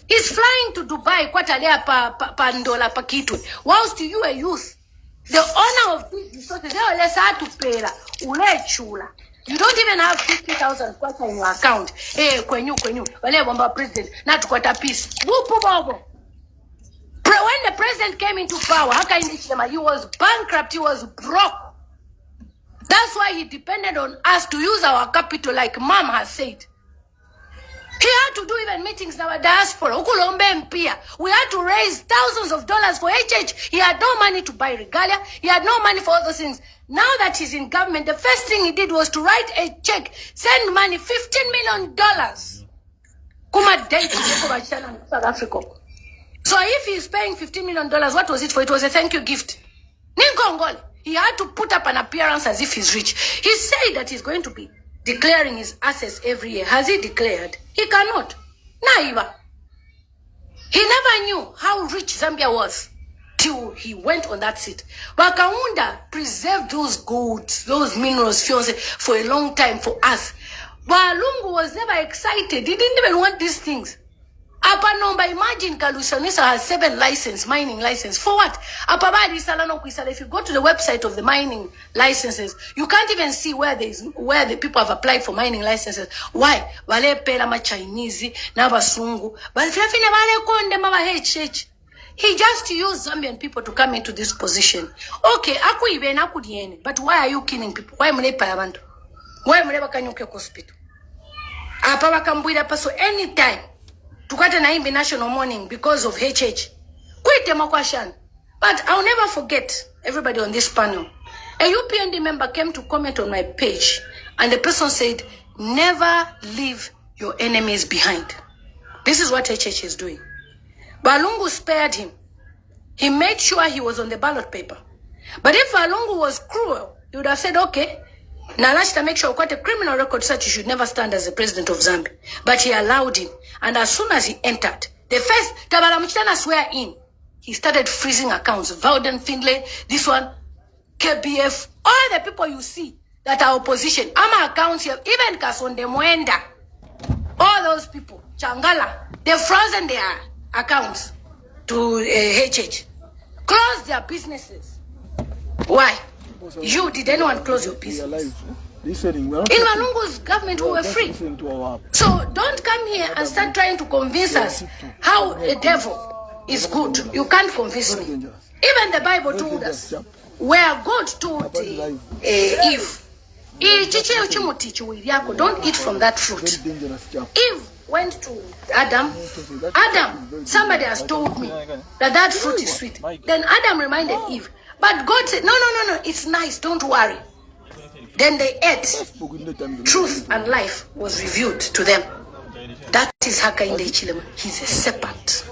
He's flying to Dubai kwatalea pa ndola pa kitu. Whilst you a youth, the owner of these resources, they always had to pay la. Ule chula. You don't even have 50,000 kwata in your account. Eh, kwenyu. Wale wamba president. Not kwata peace. Wupu bobo. When the president came into power, he was bankrupt, he was broke. That's why he depended on us to use our capital like Mom has said. He had to do even meetings in our diaspora. We had to raise thousands of dollars for HH. He had no money to buy regalia. He had no money for all those things. Now that he's in government, the first thing he did was to write a check, send money, $15 million. Kuma date in South Africa. So if he's paying $15 million, what was it for? It was a thank you gift. Ninkongoli. He had to put up an appearance as if he's rich. He said that he's going to be declaring his assets every year. Has he declared? He cannot. Naiva. He never knew how rich Zambia was till he went on that seat. Wakaunda preserved those golds, those minerals for a long time for us. Walungu was never excited. He didn't even want these things. Imagine Kalusanisa has 7 mining license. For what? If you go to the website of the mining licenses, you can't even see where the people have applied for mining licenses. Why? Wale pela ma Chinese, na basungu. He just used Zambian people to come into this position. Okay, but why are you killing people? Why mlepa abantu? Why mlepa kanyuke hospital? So anytime tukata na imbi national mourning because of HH. But I'll never forget everybody on this panel. A UPND member came to comment on my page and the person said, never leave your enemies behind. This is what HH is doing. Balungu spared him. He made sure he was on the ballot paper. But if Balungu was cruel, he would have said, okay, Nalashita make sure quite a criminal record such you should never stand as the president of Zambia. But he allowed him. And as soon as he entered, the first Tabala Mchitana swear in, he started freezing accounts. Vowden, Finlay, this one, KBF, all the people you see that are opposition. Ama accounts here, even Kasonde Mwenda, all those people, Changala, they've frozen their accounts to HH. Close their businesses. Why? You, did anyone close your business? In Malungu's government, we were free. So don't come here and start trying to convince us how a devil is good. You can't convince me. Even the Bible told us where God told Eve, don't eat from that fruit. Eve went to Adam. Adam, somebody has told me that fruit is sweet. Then Adam reminded Eve. But God said, no, it's nice, don't worry. Then they ate. Truth and life was revealed to them. That is Hakainde Hichilema. He's a serpent.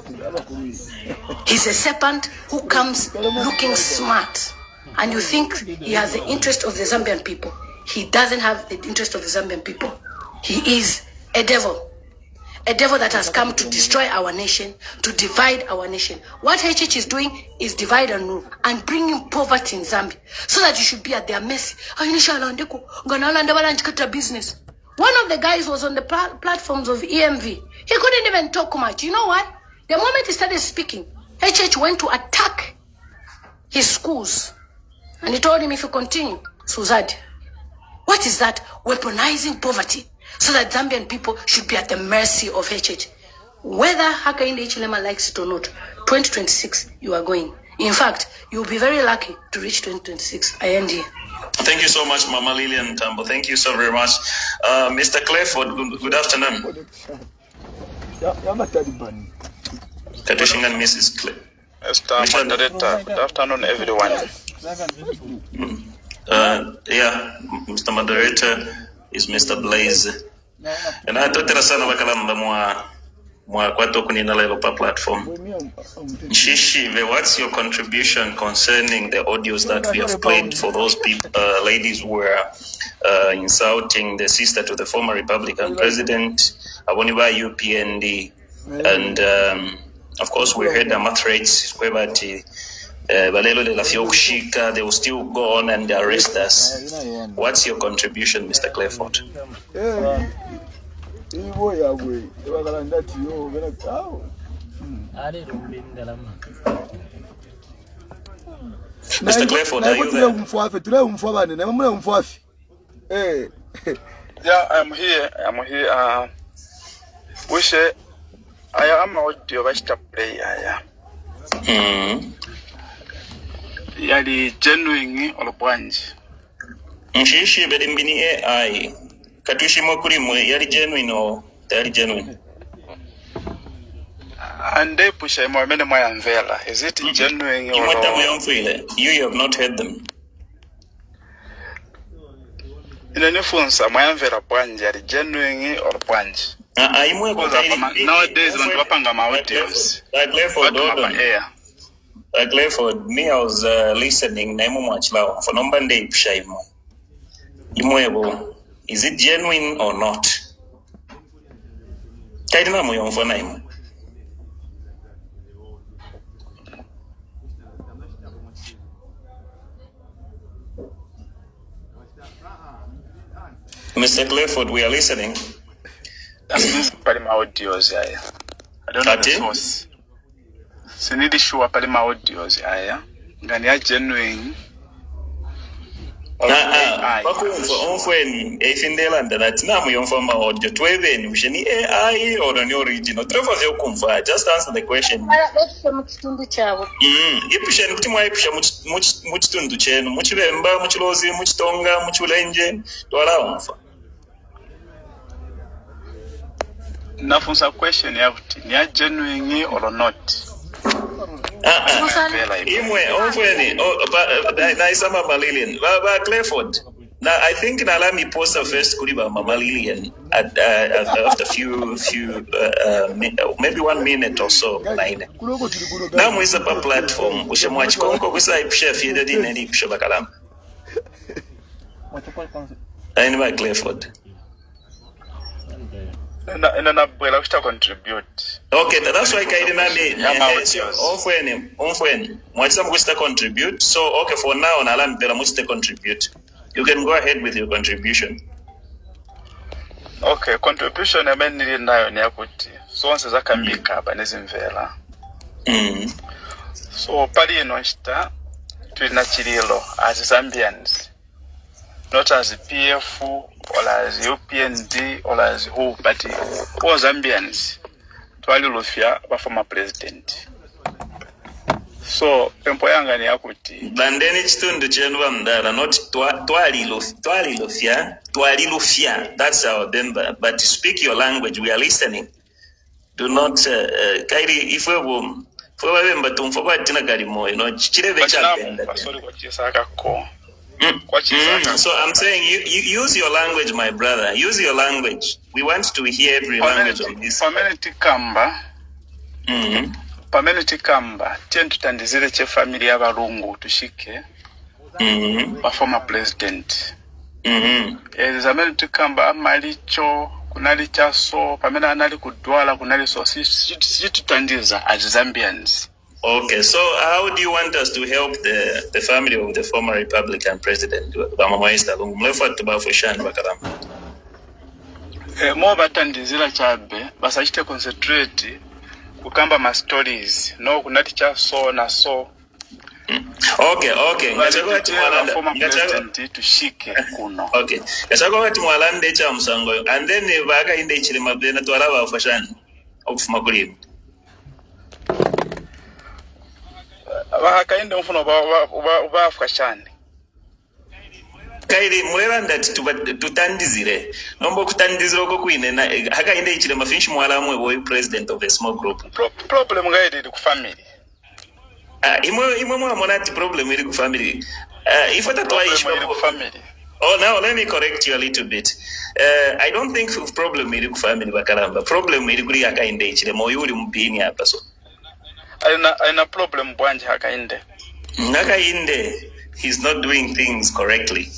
He's a serpent who comes looking smart. And you think he has the interest of the Zambian people. He doesn't have the interest of the Zambian people. He is a devil. A devil that has come to destroy our nation, to divide our nation. What HH is doing is divide and rule and bringing poverty in Zambia so that you should be at their mercy. Business. One of the guys was on the platforms of EMV. He couldn't even talk much. You know what? The moment he started speaking, HH went to attack his schools. And he told him, if you continue, Suzad, what is that? Weaponizing poverty so that Zambian people should be at the mercy of HH. Whether Hakainde Hichilema likes it or not, 2026, you are going. In fact, you'll be very lucky to reach 2026. I end here. Thank you so much, Mama Lillian Tambo. Thank you so very much. Mr. Clayford, good afternoon. Katushingan Mrs. Clay. Mr. Moderator, good afternoon, everyone. Mr. Moderator is Mr. Blaze. And I thought there was more platform. Shishive, what's your contribution concerning the audios that we have played for those people, ladies who were insulting the sister to the former Republican president, Aboniba UPND, and of course we heard the threats, they will still go on and arrest us. What's your contribution, Mr. Clayford? Mr. Clayford, are you there? Yeah, I'm here. I am audio player. Yali genuine olopwanji. Nshishi bedimbini AI. Katushimo kulimwe yali genuine or yali genuine? And they push a more mvela. Is it genuine or you have not heard them? In a new phone, some mvela pwanji are genuine or pwanji. Nowadays, when you panga audios, like Clayford, me, I was listening. For number day, is it genuine or not? Mr. Clayford, we are listening. That's Palima audios. I don't know the source. So need to show up Palima audios. Gania genuine. AI or the original. Just answer the question. Nafunsa question yavuti ni genuine or not. Clayford. Now I think Nalami post first Kuriba Mama Lillian after few maybe 1 minute or so. Now we a platform. Ushemwachi konko kusa ipisha feeded in any pishabakalam. Anyway, Clayford. And I contribute. Okay, that's why Kaidinami contribute. So okay, for now Nalam Peramuste contribute. You can go ahead with your contribution. Okay, contribution I mean nayo niyakuti. So once zakamika banezimvela. So pali enoshita tulina chililo as Zambians. Not as PF or as UPND or as who, but all Zambians twali lufia ba former president. So empoyanga ni yakuti bandeni chitundu chenu bamdala not twali lufia. That's our Denver. But speak your language. We are listening. Do not kairi if we bemba tumfoba tina galimo chirebe chapenda. So I'm saying you use your language, my brother. Use your language. We want to hear every language on this. Pameniti kamba tendutandizire che family y'abalungu tushike ba former president. Zameni kamba amalicho kunali chaso pamena anali kudwala kunali so situtandiza as Zambians. Okay, so how do you want us to help the family of the former Republican president? More batandizira chabe basachite concentrate kukamba ma stories no kunati cha so na so Okay. Ngachagua timwalanda. President tushike kuno. Okay. Ngachagua timwalanda cha msango. And then baga inde chilima bena twalaba ufashani. Okufuma kulibu. Bahakainde mfuno ba afashani. Kairi mulanda tutandizire. Nombo kutandizira oko kwine na hakainde chilima finshi mwala mwe boy president of a small group. Problem ngaidi ku family. Imwe monati problem iri ku family. If what I issue family. Oh, now let me correct you a little bit. I don't think problem iri ku family bakalamba. Problem iri kuri hakainde chilima oyuli mpini hapa so. Aina problem bwanje hakainde. Hakainde he's not doing things correctly.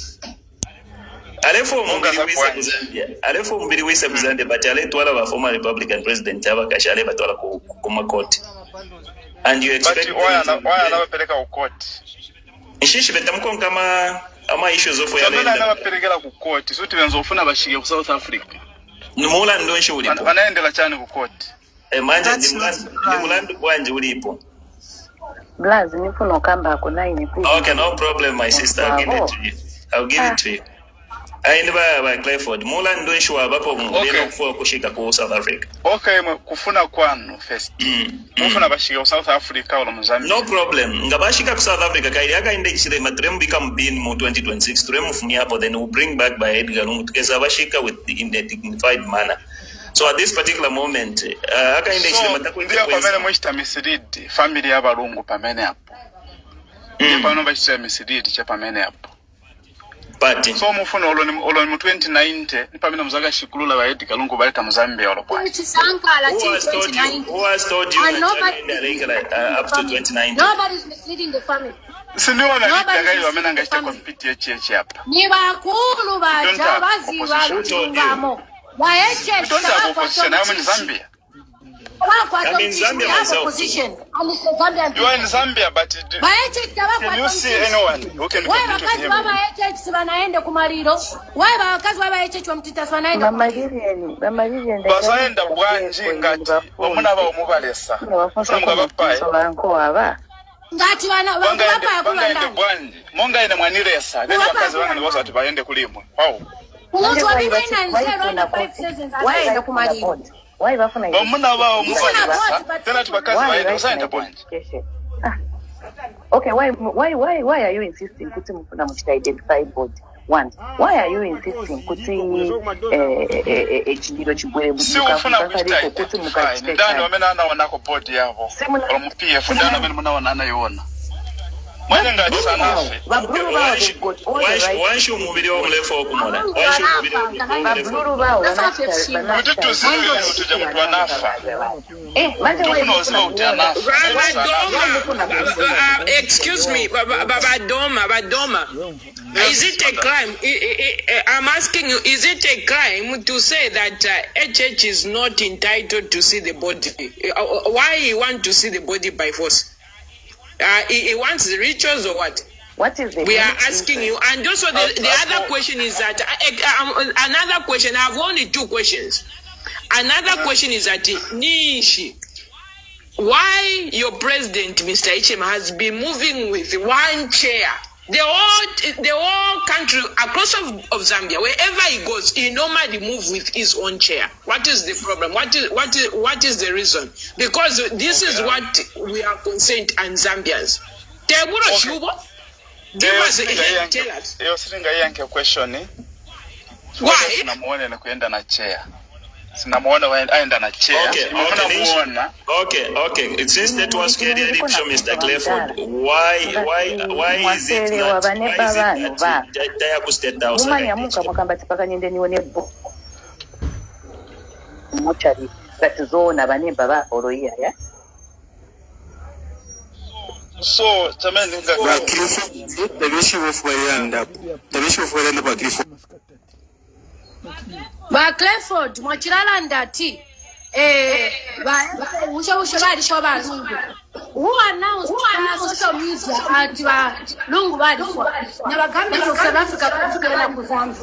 Alefo mbili wisa Zambia but aletwala ba former Republican president abakashale batwala ku makoti. And you expect why anabapeleka ku court? Ishishi betamko kama ama issues of yale. Ndio anabapeleka ku court. So tibenzofuna bashige ku South Africa. Nimula ndonshe ulipo. Wanaendela cyane ku court. Manje nimulando kwanje ulipo. Blaze nifuna kamba ko 9. Okay, no problem my sister. I'll give it to you. Aindiba ba Clifford mula ndonshe abapo ngena kufuwa kushika ku South Africa. Okay, kufuna kwanu first. Mufuna bashika ku South Africa or Mozambique. No problem. Ngabashika ku South Africa kai yaka inde chile matrem become bin mu 2026 turemu fumi hapo then we'll bring back by Edgar Lungu tukeza bashika in a dignified manner. So at this particular moment aka inde chile matako ndio pamene mwishita mislead family ya Balungu pamene hapo. Ndio pano bashita mislead cha pamene hapo. Party. So mufuna oloni mu 2090 nipamina muzaga shikulula ba Edgar Lungu baleta mu Zambia olopo. Who has told you that up to 2090? Nobody is misleading the family. Sindiwa na litagayo wamena ngashita compete echi hapa. Ni bakulu baja bazibamo. Waeche tutakuwa position ya Zambia. I'm in Zambia myself. Position. You are in Zambia, but can you see anyone who can compete with him? Bazaenda bwanji ngati omuna ba omubalesa. Somugaba pai. Ngati bapa kulanda. Bwanji. Monga ine mwaniresa. Bene bakazi banga ni bosa tubaende kulimwe. Wow. Why bafuna hiyo? Muna wao mufanya. Tena tubakazi waende usaenda bwanji. Okay, why are you insisting kuti mufuna muchita identify board? One, why are you insisting kuti echindiro chibwere buka kufaka kuti mukachita? Ndani wamena anaona ko board yavo. Or mu PF ndani wamena munaona anaiona. Mwene ngati sanafe. Wanshu umubiri wo mlefu okumona. Wanshu umubiri wo mlefu. Babluru bawo Mutitu zile utuja mtu anafa. Excuse me, Badoma. Is it a crime? I'm asking you, is it a crime to say that HH is not entitled to see the body? Why you want to see the body by force? He wants the rituals or what? What is it? We are asking you. And also the other question is that, another question, I have only 2 questions. Another question is that, Nishi, why your president, Mr. Ichem, has been moving with one chair? The whole country, across of Zambia, wherever he goes, he normally moves with his own chair. What is the problem? What is the reason? Because this is what we are concerned and Zambians. Give us tell us. Yo singa yanke question ni. Why? Sinamuona na kuenda na chair. Sinamuona aenda na chair. Okay. Since that was carried to Mr. Clifford, why is it not? Taya kustate house. Umanya muka mwakamba tipaka nyende nione bo. Mochari batizona banemba ba oroya ya. So, Chairman, the issue of where the Clifford. Ba Clifford, mwachilala ndati. Usha bali shoba lungu. Who announced on social media at lungu bali for? Na government of South Africa kutukana kuzambi.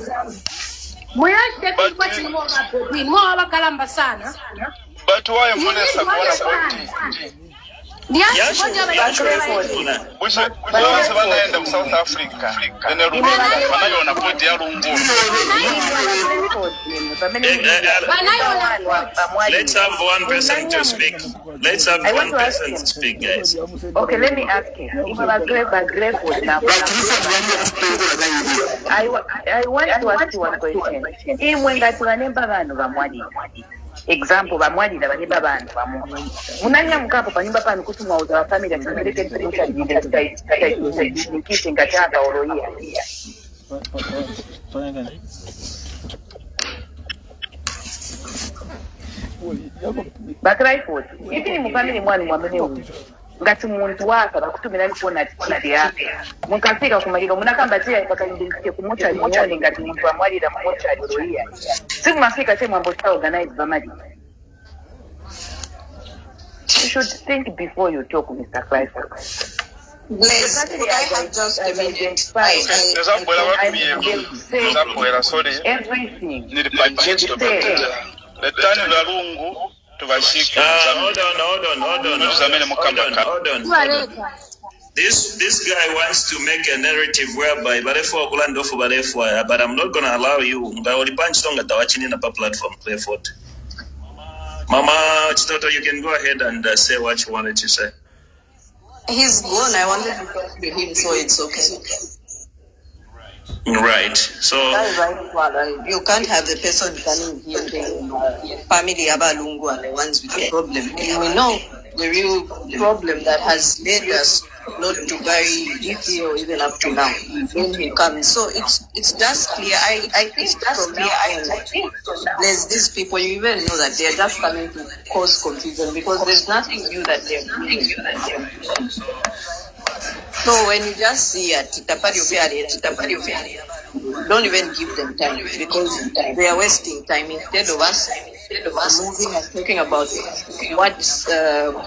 Mwache kwa chimo hapo. Mwa wakalamba sana. But why monesa kuona body? South Africa. Let's have one person to speak. Let's have one person to speak, guys. Okay, let me ask you. If I want to ask you one question. In when that example bamwadi da bani babantu bamu munanya mukapo panyumba pano kutuma uza family ya kumeleke tumusha nikishinga chaka oroia bakrai foot hivi ni family mwani mwamene huyu ngati muntu waka bakutumira lipona titi yake mukafika kumaliro munakamba tia pakayindike kumucha muone ngati muntu amwalira mumocha oroia siku mafika sema mambo ta organize bamadi. You should think before you talk, Mr. Clifford. Bless, I have just a minute. Everything. Hold on. This guy wants to make a narrative whereby but I'm not gonna allow you. Platform Clifford. Mama Chitoto, you can go ahead and say what you wanted to say. He's gone. I wanted to talk to him, so it's okay. Right. So you can't have the person coming here, the family Abalungu are the ones with the problem. And we know the real problem that has led us not to buy ECL even up to now when he comes. So it's just clear. I think from now on, there's these people, you even know that they're just coming to cause confusion because there's nothing new that they're doing. So when you just see don't even give them time because they are wasting time instead of us moving and talking about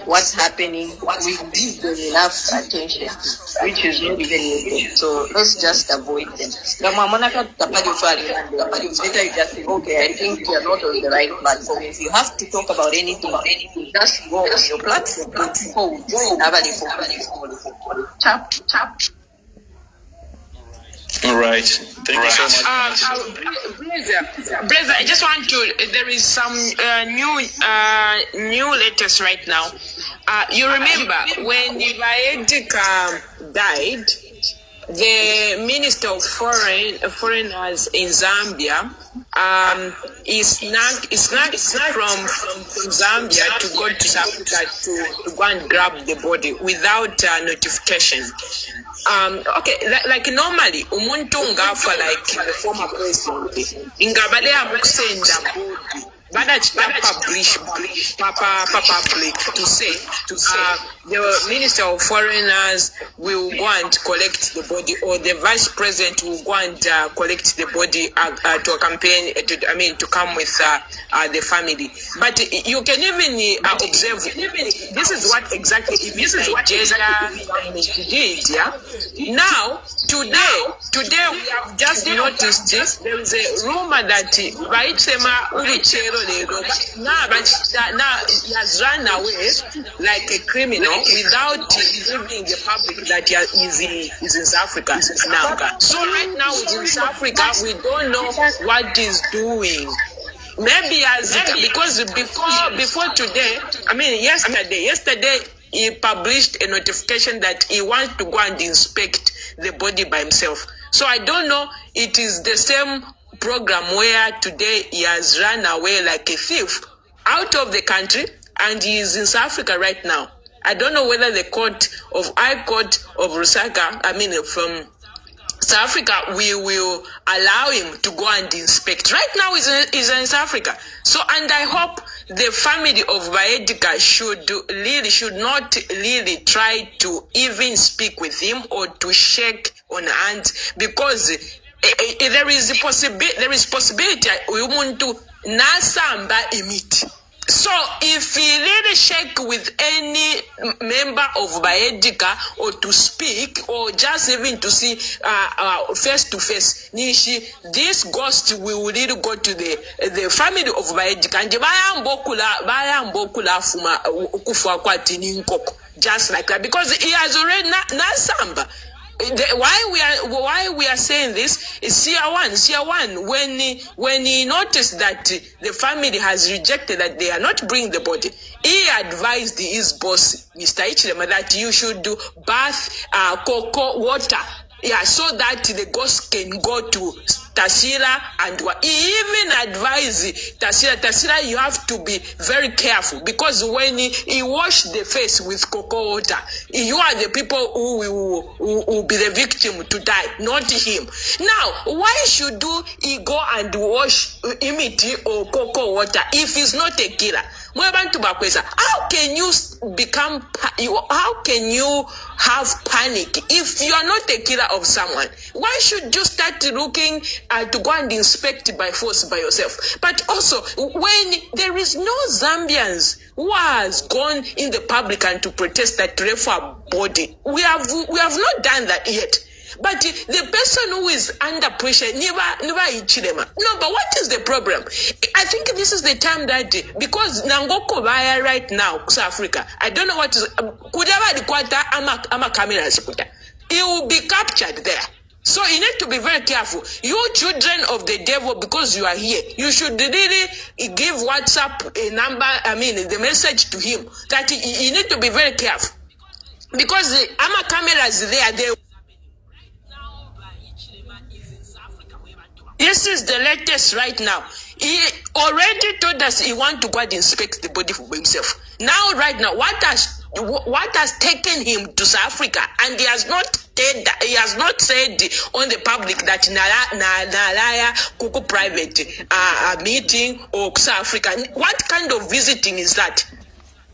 what's happening. We give them enough attention, which is not even needed. So let's just avoid them. Later you just say, okay, I think you're not on the right platform. If you have to talk about anything, just go on your platform. People will join. Chap. All right. Thank you so much. Brother, I just want to. There is some new letters right now. You remember when Ivaedika died, the Minister of Foreigners in Zambia is not from Zambia to go to South Africa to go and grab the body without notification. Okay, like normally umuntu ngafa like the former president ingabale amukusenda body bada publish public to say the Minister of Foreigners will go and collect the body, or the Vice President will go and collect the body to a campaign to come with the family. But you can even observe this is what exactly Nigeria did. Yeah. Now today we have just noticed this. There is a rumor that now he has run away like a criminal without giving the public that he is in South Africa now. So right now in South Africa, we don't know what he's doing. Maybe because before today, yesterday he published a notification that he wants to go and inspect the body by himself. So I don't know, it is the same program where today he has run away like a thief out of the country and he is in South Africa right now. I don't know whether the High Court of Lusaka, from South Africa, we will allow him to go and inspect. Right now he's in South Africa. So, and I hope the family of Vaedika should not really try to even speak with him or to shake on hands, because there is possibility umuntu nasamba imiti. So if he really shake with any member of Vaedika or to speak or just even to see face to face, this ghost will really go to the family of Vaedika and bayambokula fuma ukufa kwati ninkoko. just like that, because he has already not Samba. Why we are saying this is CR1 when he noticed that the family has rejected that they are not bringing the body, he advised his boss, Mr. Ichilema, that you should do bath cocoa water, so that the ghost can go to Tasira, and he even advised Tasira, you have to be very careful, because when he washed the face with cocoa water, you are the people who will be the victim to die, not him. Now, why should he go and wash imiti or cocoa water if he's not a killer? How can you how can you have panic if you are not a killer of someone? Why should you start looking to go and inspect by force by yourself? But also, when there is no Zambians who has gone in the public and to protest that refer body, we have not done that yet. But the person who is under pressure, never Ichilema. No, but what is the problem? I think this is the time that, because Nangoko Baya right now, South Africa, I don't know what is, he will be captured there. So you need to be very careful. You children of the devil, because you are here, you should really give WhatsApp a number, the message to him, that you need to be very careful. Because the cameras there, this is the latest right now. He already told us he wants to go and inspect the body for himself. Now, right now, what has taken him to South Africa, and he has not said on the public that Nalaya Kuku private meeting or South Africa. What kind of visiting is that?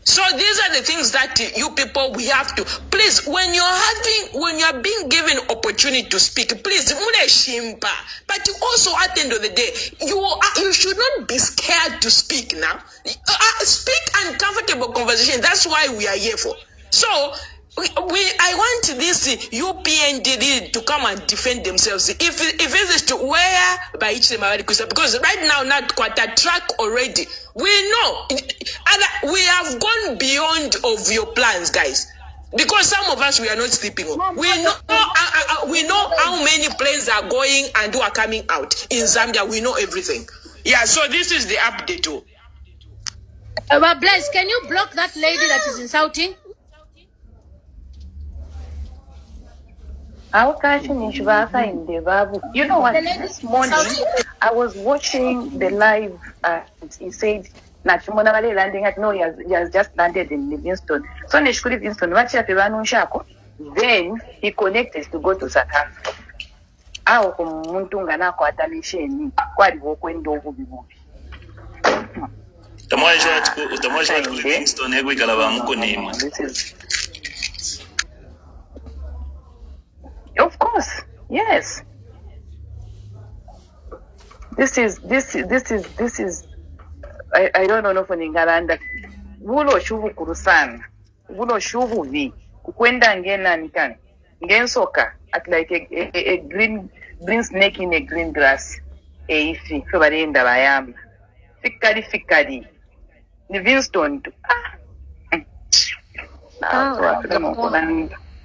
So these are the things that you people, we have to, please, when you're being given opportunity to speak, please, but also at the end of the day, you should not be scared to speak now. Speak uncomfortable conversation. That's why we are here for. So I want this UPND to come and defend themselves. If it is to where by each because right now not quite a track already. We know, and we have gone beyond of your plans, guys. Because some of us, we are not sleeping. We know how many planes are going and who are coming out in Zambia. We know everything. Yeah. So this is the update too. But Blaise, can you block that lady that is insulting? You know what? This morning I was watching the live. He said, "Nachimona landing at no, he has just landed in Livingston." So Livingston, then he connected to go to South Africa. Of course, yes. This is. I don't know for Ningalanda. Wulo shuvu kurusana. Wulo shuvu vi. Kukwenda ngena nikani. Ngensoka at like a green snake in a green grass. Ifi. Febarenda bayamba. Fikadi. Livingston.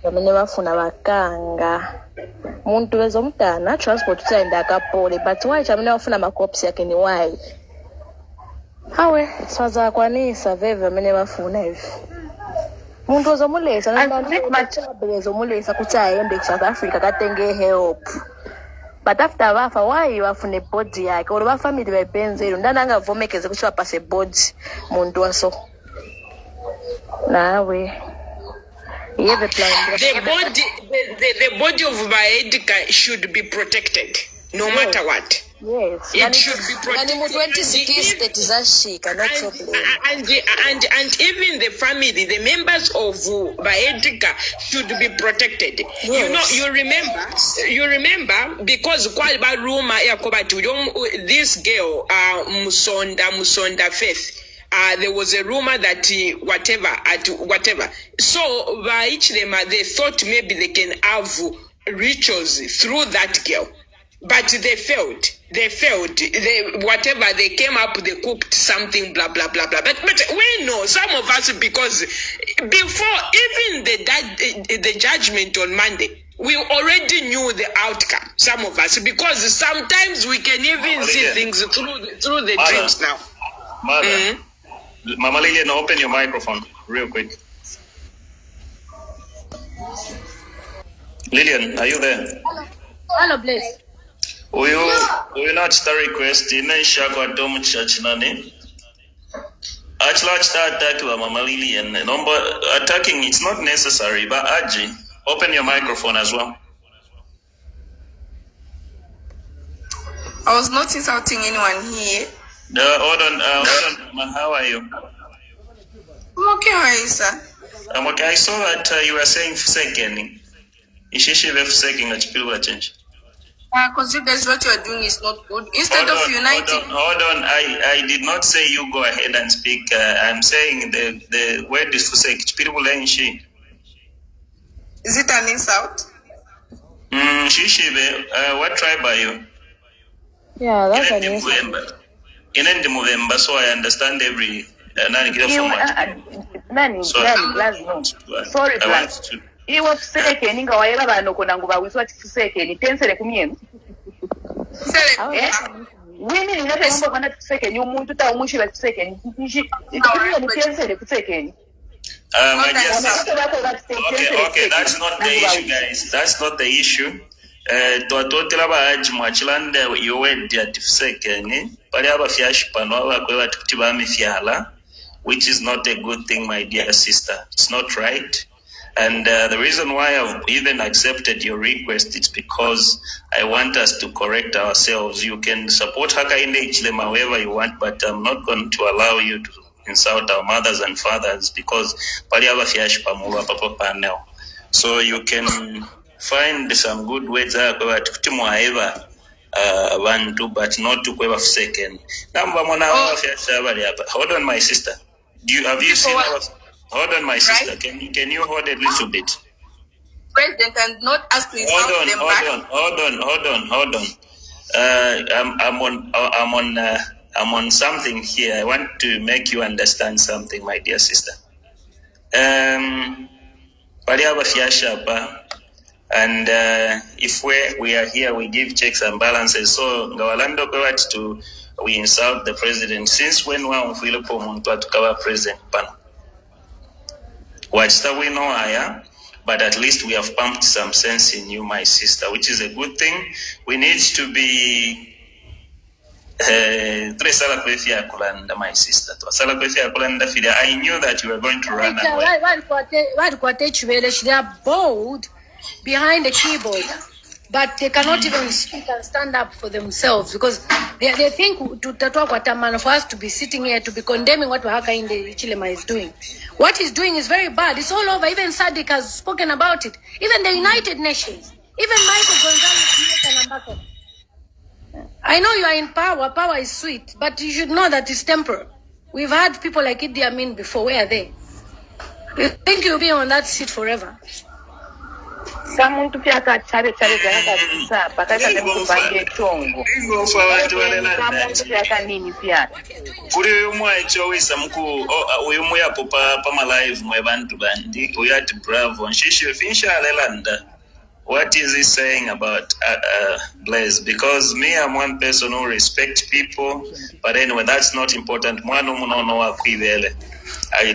Bamene bafuna bakanga muntu wezo mtana transport tsaenda kapole but why chamene bafuna makops yake ni why hawe swaza kwanisa veve bamene bafuna hivi muntu wezo mulesa nabalezo mulesa kuti aende ku South Africa katenge help but after bafa why bafune body yake or ba family bayipenzelo ndananga vomekeze kuti bapase body muntu waso nawe. The body of Baedika should be protected, no matter what. Yes, it should be protected. And even the family, the members of Baedika should be protected. Yes. You remember because this girl, Musonda Faith. There was a rumor that whatever. So by each them, they thought maybe they can have rituals through that girl. but they failed. Whatever they came up, they cooked something, blah blah blah blah. But we know, some of us, because before even the judgment on Monday, we already knew the outcome. Some of us, because sometimes we can even see things through the dreams now. Mother, Mama Lillian, open your microphone real quick. Lillian, are you there? Hello, Blaze. We not the request in a shakwa dom church nani. Actually, start Mama Lillian. Number attacking, it's not necessary, but Aji, open your microphone as well. I was not insulting anyone here. Hold on, how are you? I'm okay, how are you, sir? I'm okay. I saw that you were saying second. Ishishi left second at people change. Because you guys, what you are doing is not good. Instead of uniting. Hold on. I did not say you go ahead and speak. I'm saying the word is for sake. People she. Is it an insult? Shishibe, what tribe are you? Yeah, that's an insult. In the November, so I understand every Nani sorry, Blaz. You were second, you go ahead and go with what to say, and it tends to come in. Women in that number second, you move to tell Mushi like second. Second. Okay, that's not the issue, guys. That's not the issue. Twatotela baji mwachilanda yowedi atifuseke pali abafyashi pano abakwewa tukutiba mifyala, which is not a good thing, my dear sister. It's not right. And the reason why I've even accepted your request is because I want us to correct ourselves. You can support Hakainde Ichilema however you want, but I'm not going to allow you to insult our mothers and fathers because pali abafyashi pamuwa papa panel. So you can find some good words but not to quiver second. Hold on, my sister. Have you seen our? Hold on, my sister. Can you hold a little bit? President, and not ask me something. Hold on. I'm on something here. I want to make you understand something, my dear sister. And if we are here, we give checks and balances. So Ngawalando to we insult the president. Since when we feel to cover president pan? What's that we know higher? But at least we have pumped some sense in you, my sister, which is a good thing. We need to be my sister. I knew that you were going to run away. They are bold behind the keyboard, but they cannot even speak and stand up for themselves because they think for us to be sitting here to be condemning what Hakainde Ichilema is doing. What he's doing is very bad. It's all over. Even Sadiq has spoken about it. Even the United Nations. Even Michael Gonzalez an ambassador. I know you are in power. Power is sweet, but you should know that it's temporal. We've had people like Idi Amin before. Where are they? You think you'll be on that seat forever? Someone to piaka chare jana pakata demu kupange chongo. Someone to piaka nini pia. Kuri umwa echowisa mku uyumu ya popa pama live mwe bantu bandi uyati bravo nshishi finisha alelanda. What is he saying about Blaze? Because me, I'm one person who respects people, but anyway, that's not important. I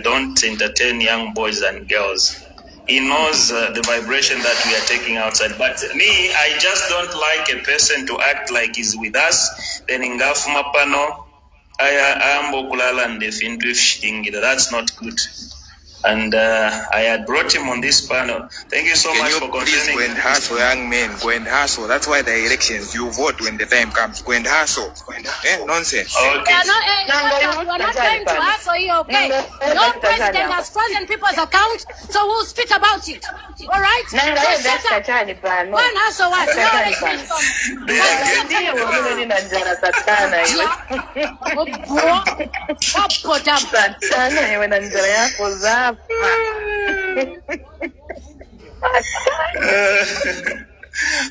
don't entertain young boys and girls. He knows the vibration that we are taking outside. But me, I just don't like a person to act like he's with us. Then in Gafumapano, that's not good. And I had brought him on this panel. Thank you so much for confirming. Go and hustle, young men. Go and hustle. That's why the elections, you vote when the time comes. Go and hustle. Nonsense. Okay. We're not going to hustle here, okay? No president has frozen people's accounts, so we'll speak about it. All right? So shut up. One hustle, what?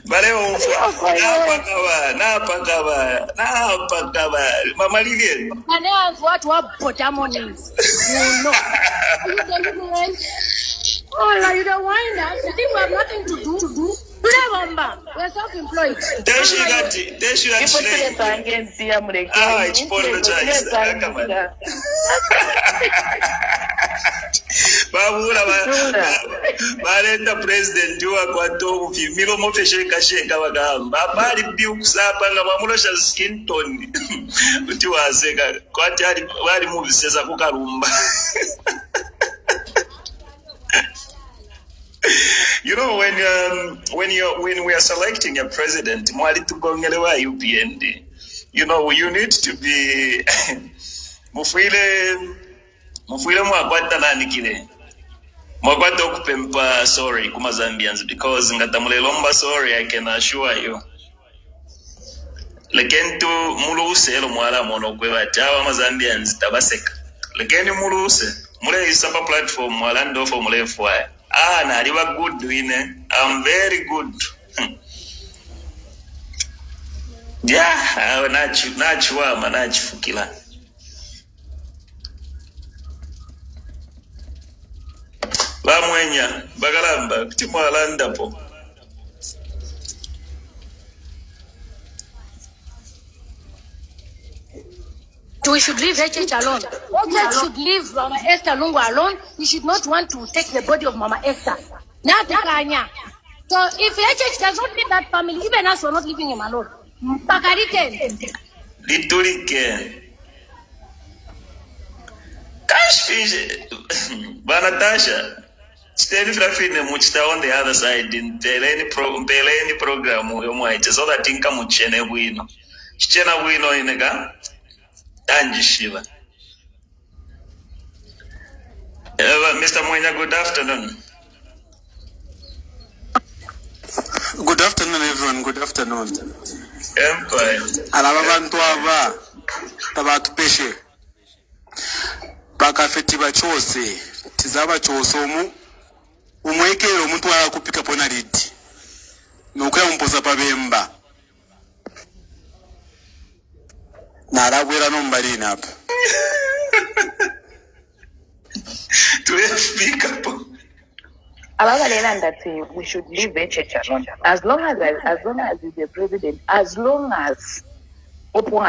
Baleo napakaba. Mama Lilian. And that's what potamon is. You know. Oh, you don't wind us. You think we have nothing to do? Remember, we're self-employed. There she got Barenda president wa kwato milo mofe sheka bagamba bali biukusapa nga bamulosha skin tone uti wazeka kwati bali mubiseza kukarumba. You know, when we are selecting a president, mwali tugongelewa UPND. You know, you need to be mufile mwakwata nani kile. Mwakwata okupempa sorry kuma Zambians because ngatamulelomba sorry, I can assure you. Lekentu muluse elo mwala mono kweba tawa mazambians tabaseka. Lekeni muluse mule isapa platform mwala ndofo mule fwa. Na aliwa good wine. I'm very good. Yeah, nachua manachifukila. Bamwenya bagalamba kutimwalanda po. We should leave HH alone. HH should leave Mama Esther Lungu alone. We should not want to take the body of Mama Esther. So if HH does not leave that family, even us, we're not leaving him alone. Litulike. Cash fish. Banatasha. Stay frafine muchita on the other side in Peleni program so that inka muchene wino. Chena wino inega. Anji Shiva. Mr. Mwenya, good afternoon. Good afternoon, everyone. Good afternoon. Empire. Alabantu aba tabatupeshe. Bakafeti bachose. Tizaba chosomu. Umwekero omuntu akupika pona lidi. Nokuya mpoza pabemba. Narabwera nombali napa. To speak up. That we should leave HH alone. As long as he's the president, as long as until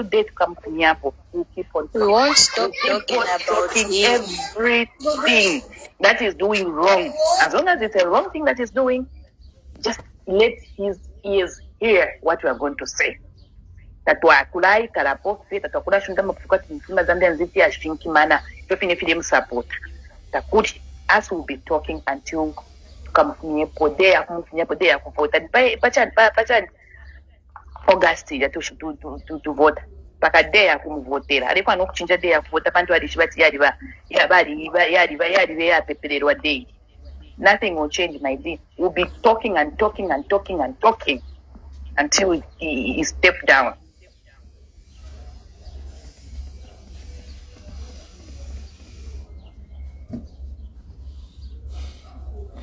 date comes to Nyapo, we'll keep on talking. We won't stop talking about everything that is doing wrong. As long as it's a wrong thing that is doing, just let his ears hear what we are going to say. Tatwakulai karapofi tatakula shunda mafuka timfima Zambia nziti ya shinki mana tofine film support takuti us will be talking until tukamfunye podea kuvota pachan August ya to vote paka dea kumvotera ariko anokuchinja dea kuvota pantu alishibati yali pepelelwa day. Nothing will change, my dear. We'll be talking and talking and talking and talking until he steps down.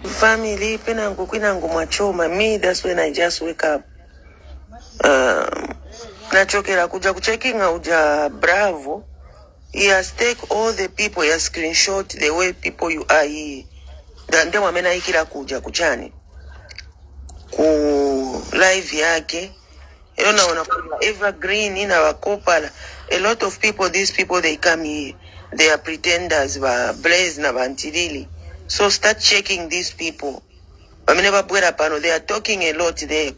Family, penangu kwinangu mwachoma. Me, that's when I just wake up. Nachokera kuja kuchecking uja bravo. He has take all the people, he has screenshot the way people you are here. Nde wamena ikira kuja kuchani. Ku live yake. Naona evergreen in our couple. A lot of people, these people, they come here. They are pretenders, blaze na bantilili. So start checking these people. They are talking a lot there.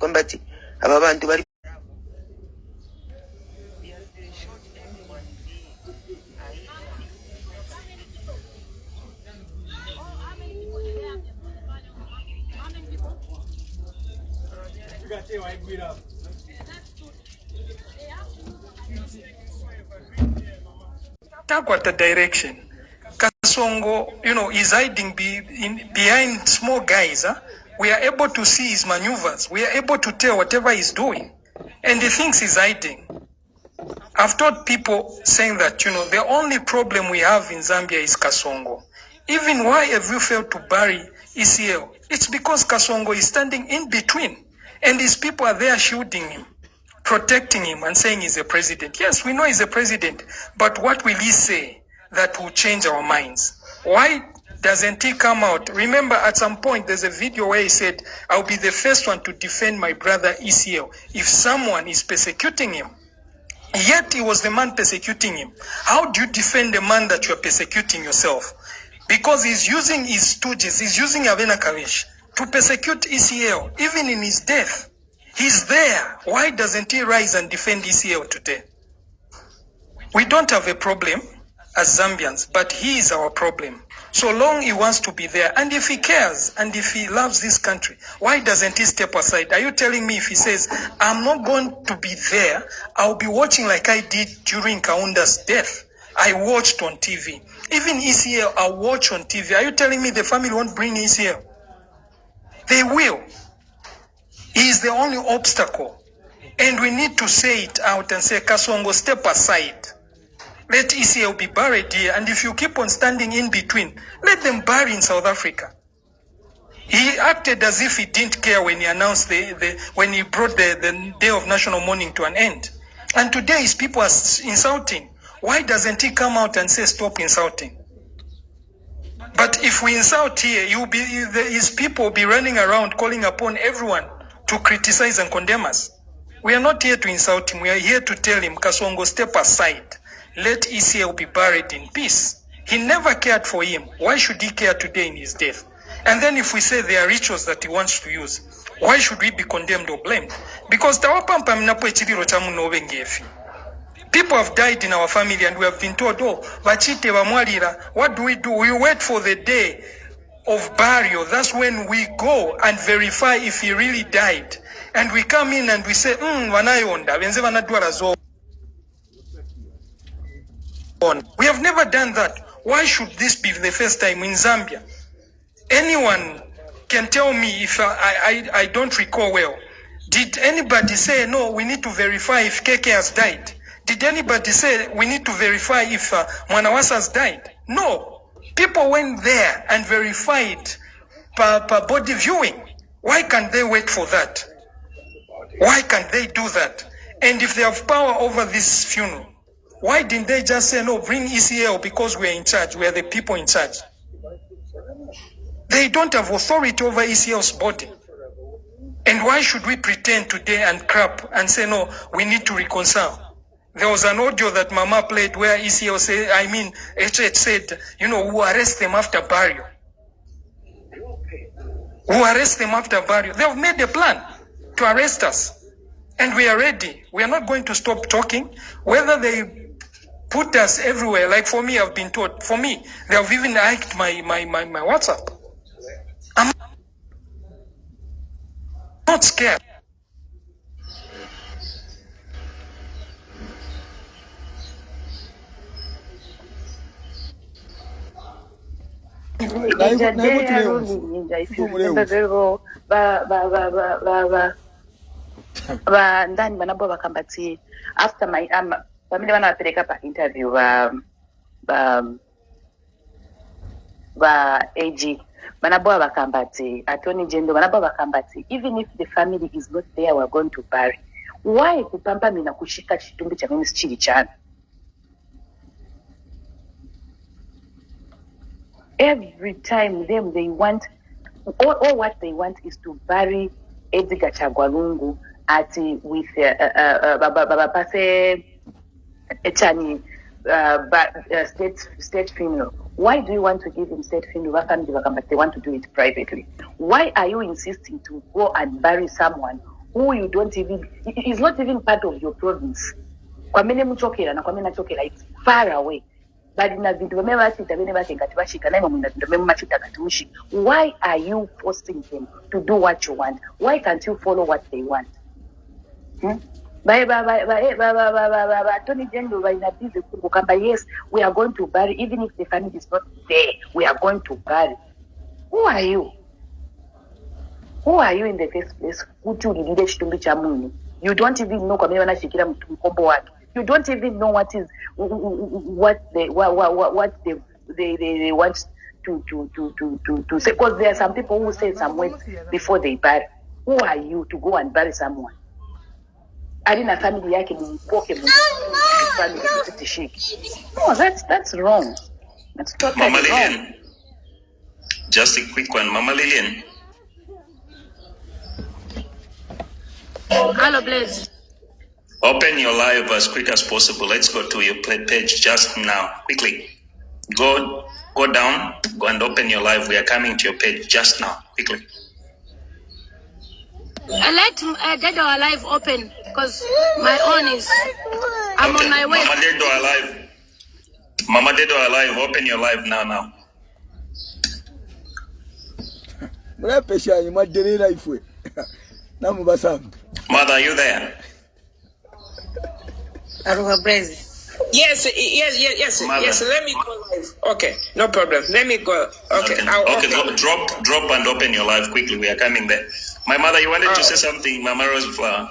Talk what the direction. Kasongo, is hiding behind small guys. Huh? We are able to see his maneuvers. We are able to tell whatever he's doing. And he thinks he's hiding. I've told people saying that, the only problem we have in Zambia is Kasongo. Even why have you failed to bury ECL? It's because Kasongo is standing in between, and his people are there shielding him, protecting him, and saying he's a president. Yes, we know he's a president, but what will he say that will change our minds? Why doesn't he come out? Remember, at some point, there's a video where he said, I'll be the first one to defend my brother ECL if someone is persecuting him. Yet he was the man persecuting him. How do you defend a man that you're persecuting yourself? Because he's using his stooges, he's using Avena Kavish to persecute ECL, even in his death. He's there. Why doesn't he rise and defend ECL today? We don't have a problem as Zambians, but he is our problem. So long he wants to be there, and if he cares, and if he loves this country, why doesn't he step aside? Are you telling me if he says, I'm not going to be there, I'll be watching like I did during Kaunda's death? I watched on TV. Even ECL, I'll watch on TV. Are you telling me the family won't bring ECL? They will. He is the only obstacle. And we need to say it out and say, Kasongo, step aside. Let ECL be buried here, and if you keep on standing in between, let them bury in South Africa. He acted as if he didn't care when he announced when he brought the day of national mourning to an end. And today his people are insulting. Why doesn't he come out and say stop insulting? But if we insult here, his people will be running around calling upon everyone to criticize and condemn us. We are not here to insult him. We are here to tell him, Kasongo, step aside. Let ECL be buried in peace. He never cared for him. Why should he care today in his death? And then if we say there are rituals that he wants to use, why should we be condemned or blamed? Because people have died in our family and we have been told, oh, what do? We wait for the day of burial. That's when we go and verify if he really died. And we come in and we say, we have never done that. Why should this be the first time in Zambia? Anyone can tell me if I don't recall well. Did anybody say, no, we need to verify if KK has died? Did anybody say we need to verify if Mwanawasa has died? No. People went there and verified per body viewing. Why can't they wait for that? Why can't they do that? And if they have power over this funeral, why didn't they just say, no, bring ECL because we're in charge, we're the people in charge? They don't have authority over ECL's body. And why should we pretend today and crap and say, no, we need to reconcile? There was an audio that Mama played where ECL said, HH said, we'll arrest them after burial. We'll arrest them after burial. They have made a plan to arrest us. And we are ready. We are not going to stop talking. Whether they put us everywhere, like for me, I've been told, for me, they have even hacked my WhatsApp. I'm not scared. Ndani banabo bakambati after my family wanapeleka pa interview ba AG banabo bakambati attorney general banabo bakambati even if the family is not there we're going to bury. Why kupamba mina kushika chitumbi cha mimi chili chana? Every time they want all what they want is to bury Edgar Chagwalungu with Baba Pase Echani state funeral. Why do you want to give him state funeral? They want to do it privately. Why are you insisting to go and bury someone who you don't even is not even part of your province? It's far away. Why are you forcing them to do what you want? Why can't you follow what they want? Yes, we are going to bury, even if the family is not there, we are going to bury. Who are you? Who are you in the first place? You don't even know. You don't even know what they want to say, because there are some people who say some words before they bury. Who are you to go and bury someone? Alina family yake mpoke family shiki. No, that's wrong. That's totally Mama wrong. Lillian, just a quick one. Mama Lillian. Hello, Blaze. Open your live as quick as possible. Let's go to your page just now. Quickly. Go down, go and open your live. We are coming to your page just now. Quickly. I let Dead or Alive open because my own is I'm okay. On my way. Mama Dead or Alive. Mama Dead or Alive, open your live now. Mother, are you there? Yes, let me go live. Okay, no problem. Let me go. Okay. Drop and open your live quickly. We are coming there. My mother, you wanted to say something, Mama Roseflower.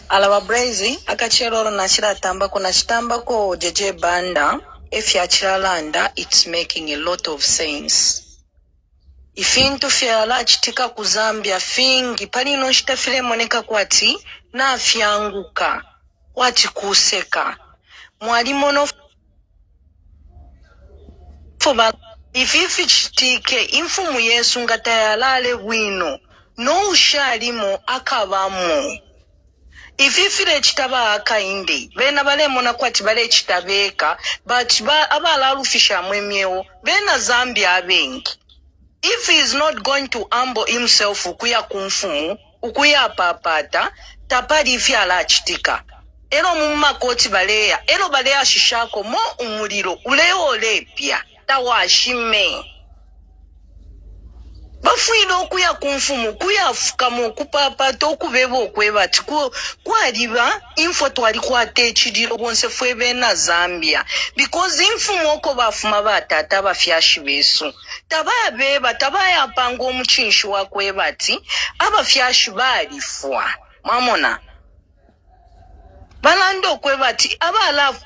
Alawa Brazy, akachero na chiratamba kuna chitamba ko jeje banda, if ya chiralanda, it's making a lot of sense. Ifintu fiala chitika ku Zambia fingi, pali no chitafile moneka kwati, na fianguka, wati kuseka. Mwalimono foba, ififi chitike, infumu yesu ngatayalale wino, no ushalimo akabamo. Ififire chitaba akainde bena bale mona kwati bale chitabeka but abala rufisha mwemyewo bena Zambia abengi. If he is not going to humble himself ukuya kumfumu ukuya papata tapari ifi ala chitika ero mumma koti baleya ero baleya shishako mo umuliro uleo lepya tawashime bafuile okuya kumfumu kuyafuka mu kupapata okubeba okwebati kwaliba info twali kwate ekiriro bonse fwebe na Zambia because infumu oko bafuma batata bafyashi besu tababeba tabayapanga omukinshi wakwebati abafyashi balifwa mamona balando okwebati abalafu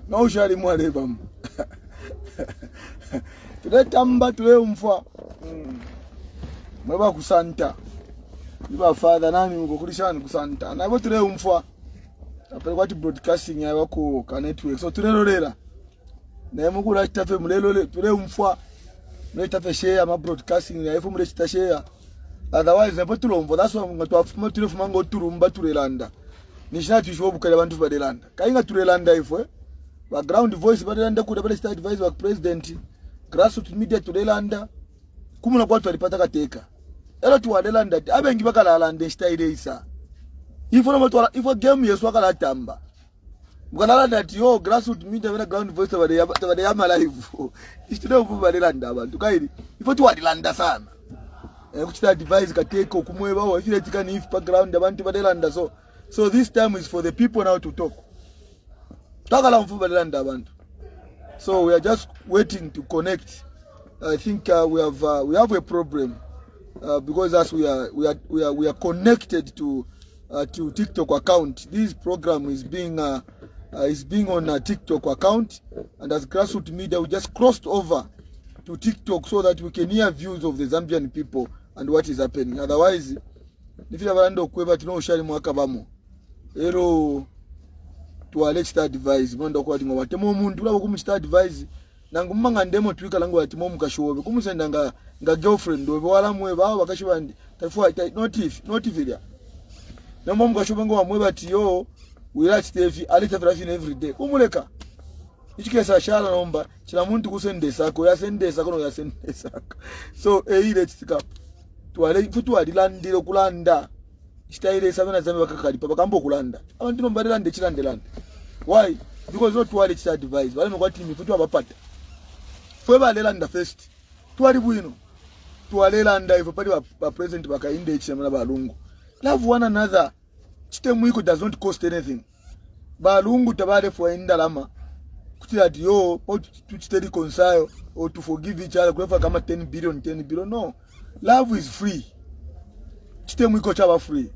na ushari mwale bamu tuletamba tule umfwa mweba kusanta iba father nani uko kulishani kusanta na ibo tule umfwa apele kwati broadcasting ya wako ka network so tule lolera na mukula tafe mulelo tule umfwa mule tafe share ma broadcasting ya ifu mule chita share otherwise nepo tulomvo that's why ngatwafuma tule fuma ngo turumba tulelanda nishinati shobu kale bantu badelanda kainga tulelanda ifwe background voice badelanda kuda bale state advisor wa president grassroots media tulelanda kumuna kwatu alipata kateka elo tuwadelanda abengi bakalala style isa ifo game yesu akala tamba mukalala ati yo grassroots media bale ground voice bade yama live istile badelanda abantu kairi ifo tuwadelanda sana kuchita advise kateka kumweba wa ifile tikani if background abantu badelanda so this time is for the people now to talk. So we are just waiting to connect. I think we have a problem because as we are connected to TikTok account. This program is being on a TikTok account, and as grassroots media we just crossed over to TikTok so that we can hear views of the Zambian people and what is happening. Otherwise, if you have to kweba tuno ushari mwaka bamo ero tuwale chita advise mwanda kwa tingo watemo mundu labo kumchita advise nangu mmanga ndemo twika langu watimo mukashobe kumusenda nga girlfriend obe wala mweba wakashibandi tafua notifilia namo mukashobe ngo wamweba tiyo wila chitefi alita frafine every day kumuleka ichikesa shala nomba chila muntu kusendesa ko yasendesa kono yasendesa so ile chitika tuwale futu adilandiro kulanda chitaire sabana zambe bakakalipa bakambo kulanda abantu nombalelande chilandelande why because not wale chita advise bale no kwati mifutu abapata fwe balelanda first twali bwino twalelanda ifo pali ba president bakainde chimana balungu love one another chitemu iko does not cost anything balungu tabale for indalama kuti ati yo to chiteri konsayo or to forgive each other kulefa kama 10 billion no Love is free. Chitemu iko chaba free.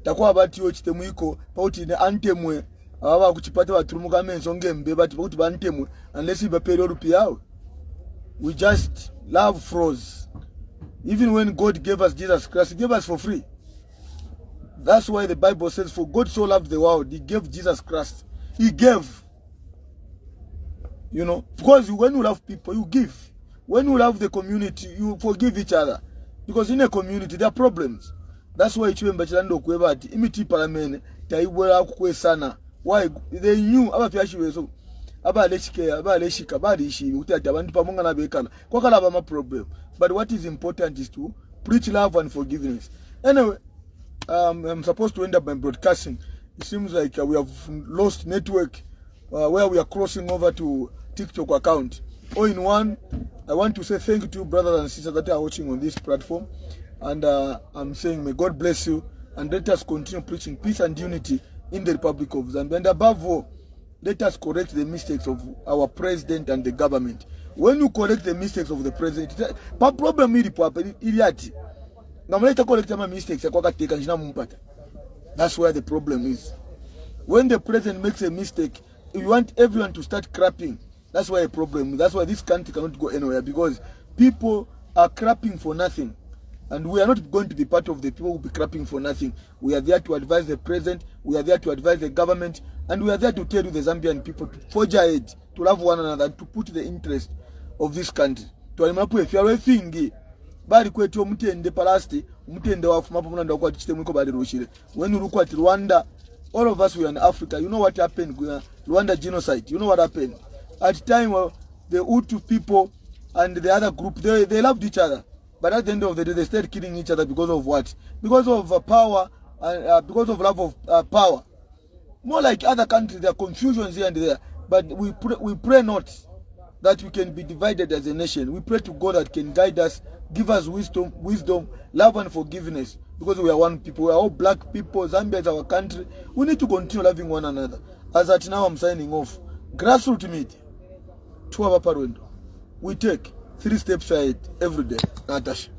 Takuwa bati yo chitemu iko pauti ne antemwe ababa kuchipata batumuka menso ngembe bati pauti bantemwe unless iba pay rupi yao. We just love froze. Even when God gave us Jesus Christ, He gave us for free. That's why the Bible says, for God so loved the world, He gave Jesus Christ. He gave. You know, because when you love people, you give. When you love the community, you forgive each other. Because in a community, there are problems. That's why you mbachilando kwebati imiti paramene taibwela kukwe sana. Why they knew aba fiashi so aba leshike aba leshika aba lishi utati abantu pamonga na bekana kwakala aba ma problem. But what is important is to preach love and forgiveness. Anyway, I'm supposed to end up my broadcasting. It seems like we have lost network where we are crossing over to TikTok account. All in one, I want to say thank you to brothers and sisters that are watching on this platform. And I'm saying may God bless you. And let us continue preaching peace and unity in the Republic of Zambia. And above all, let us correct the mistakes of our president and the government. When you correct the mistakes of the president, the problem is the that's where the problem is. When the president makes a mistake, if you want everyone to start clapping, that's why a problem. That's why this country cannot go anywhere, because people are clapping for nothing. And we are not going to be part of the people who will be clapping for nothing. We are there to advise the president, we are there to advise the government, and we are there to tell you the Zambian people to forge ahead, to love one another, and to put the interest of this country. To animapu if you are thinking, bari kwetu mutende palasti, mutende wafuma pamoja ndio kwa chite mwiko bali rushire. When you look at Rwanda, all of us were in Africa. You know what happened? Rwanda genocide. You know what happened? At the time, the Hutu people and the other group, they loved each other. But at the end of the day, they started killing each other because of what? Because of power, and because of love of power. More like other countries, there are confusions here and there. But we pray not that we can be divided as a nation. We pray to God that can guide us, give us wisdom, love and forgiveness. Because we are one people, we are all black people. Zambia is our country. We need to continue loving one another. As at now, I'm signing off. Grassroots media. We take 3 steps ahead every day. Natasha.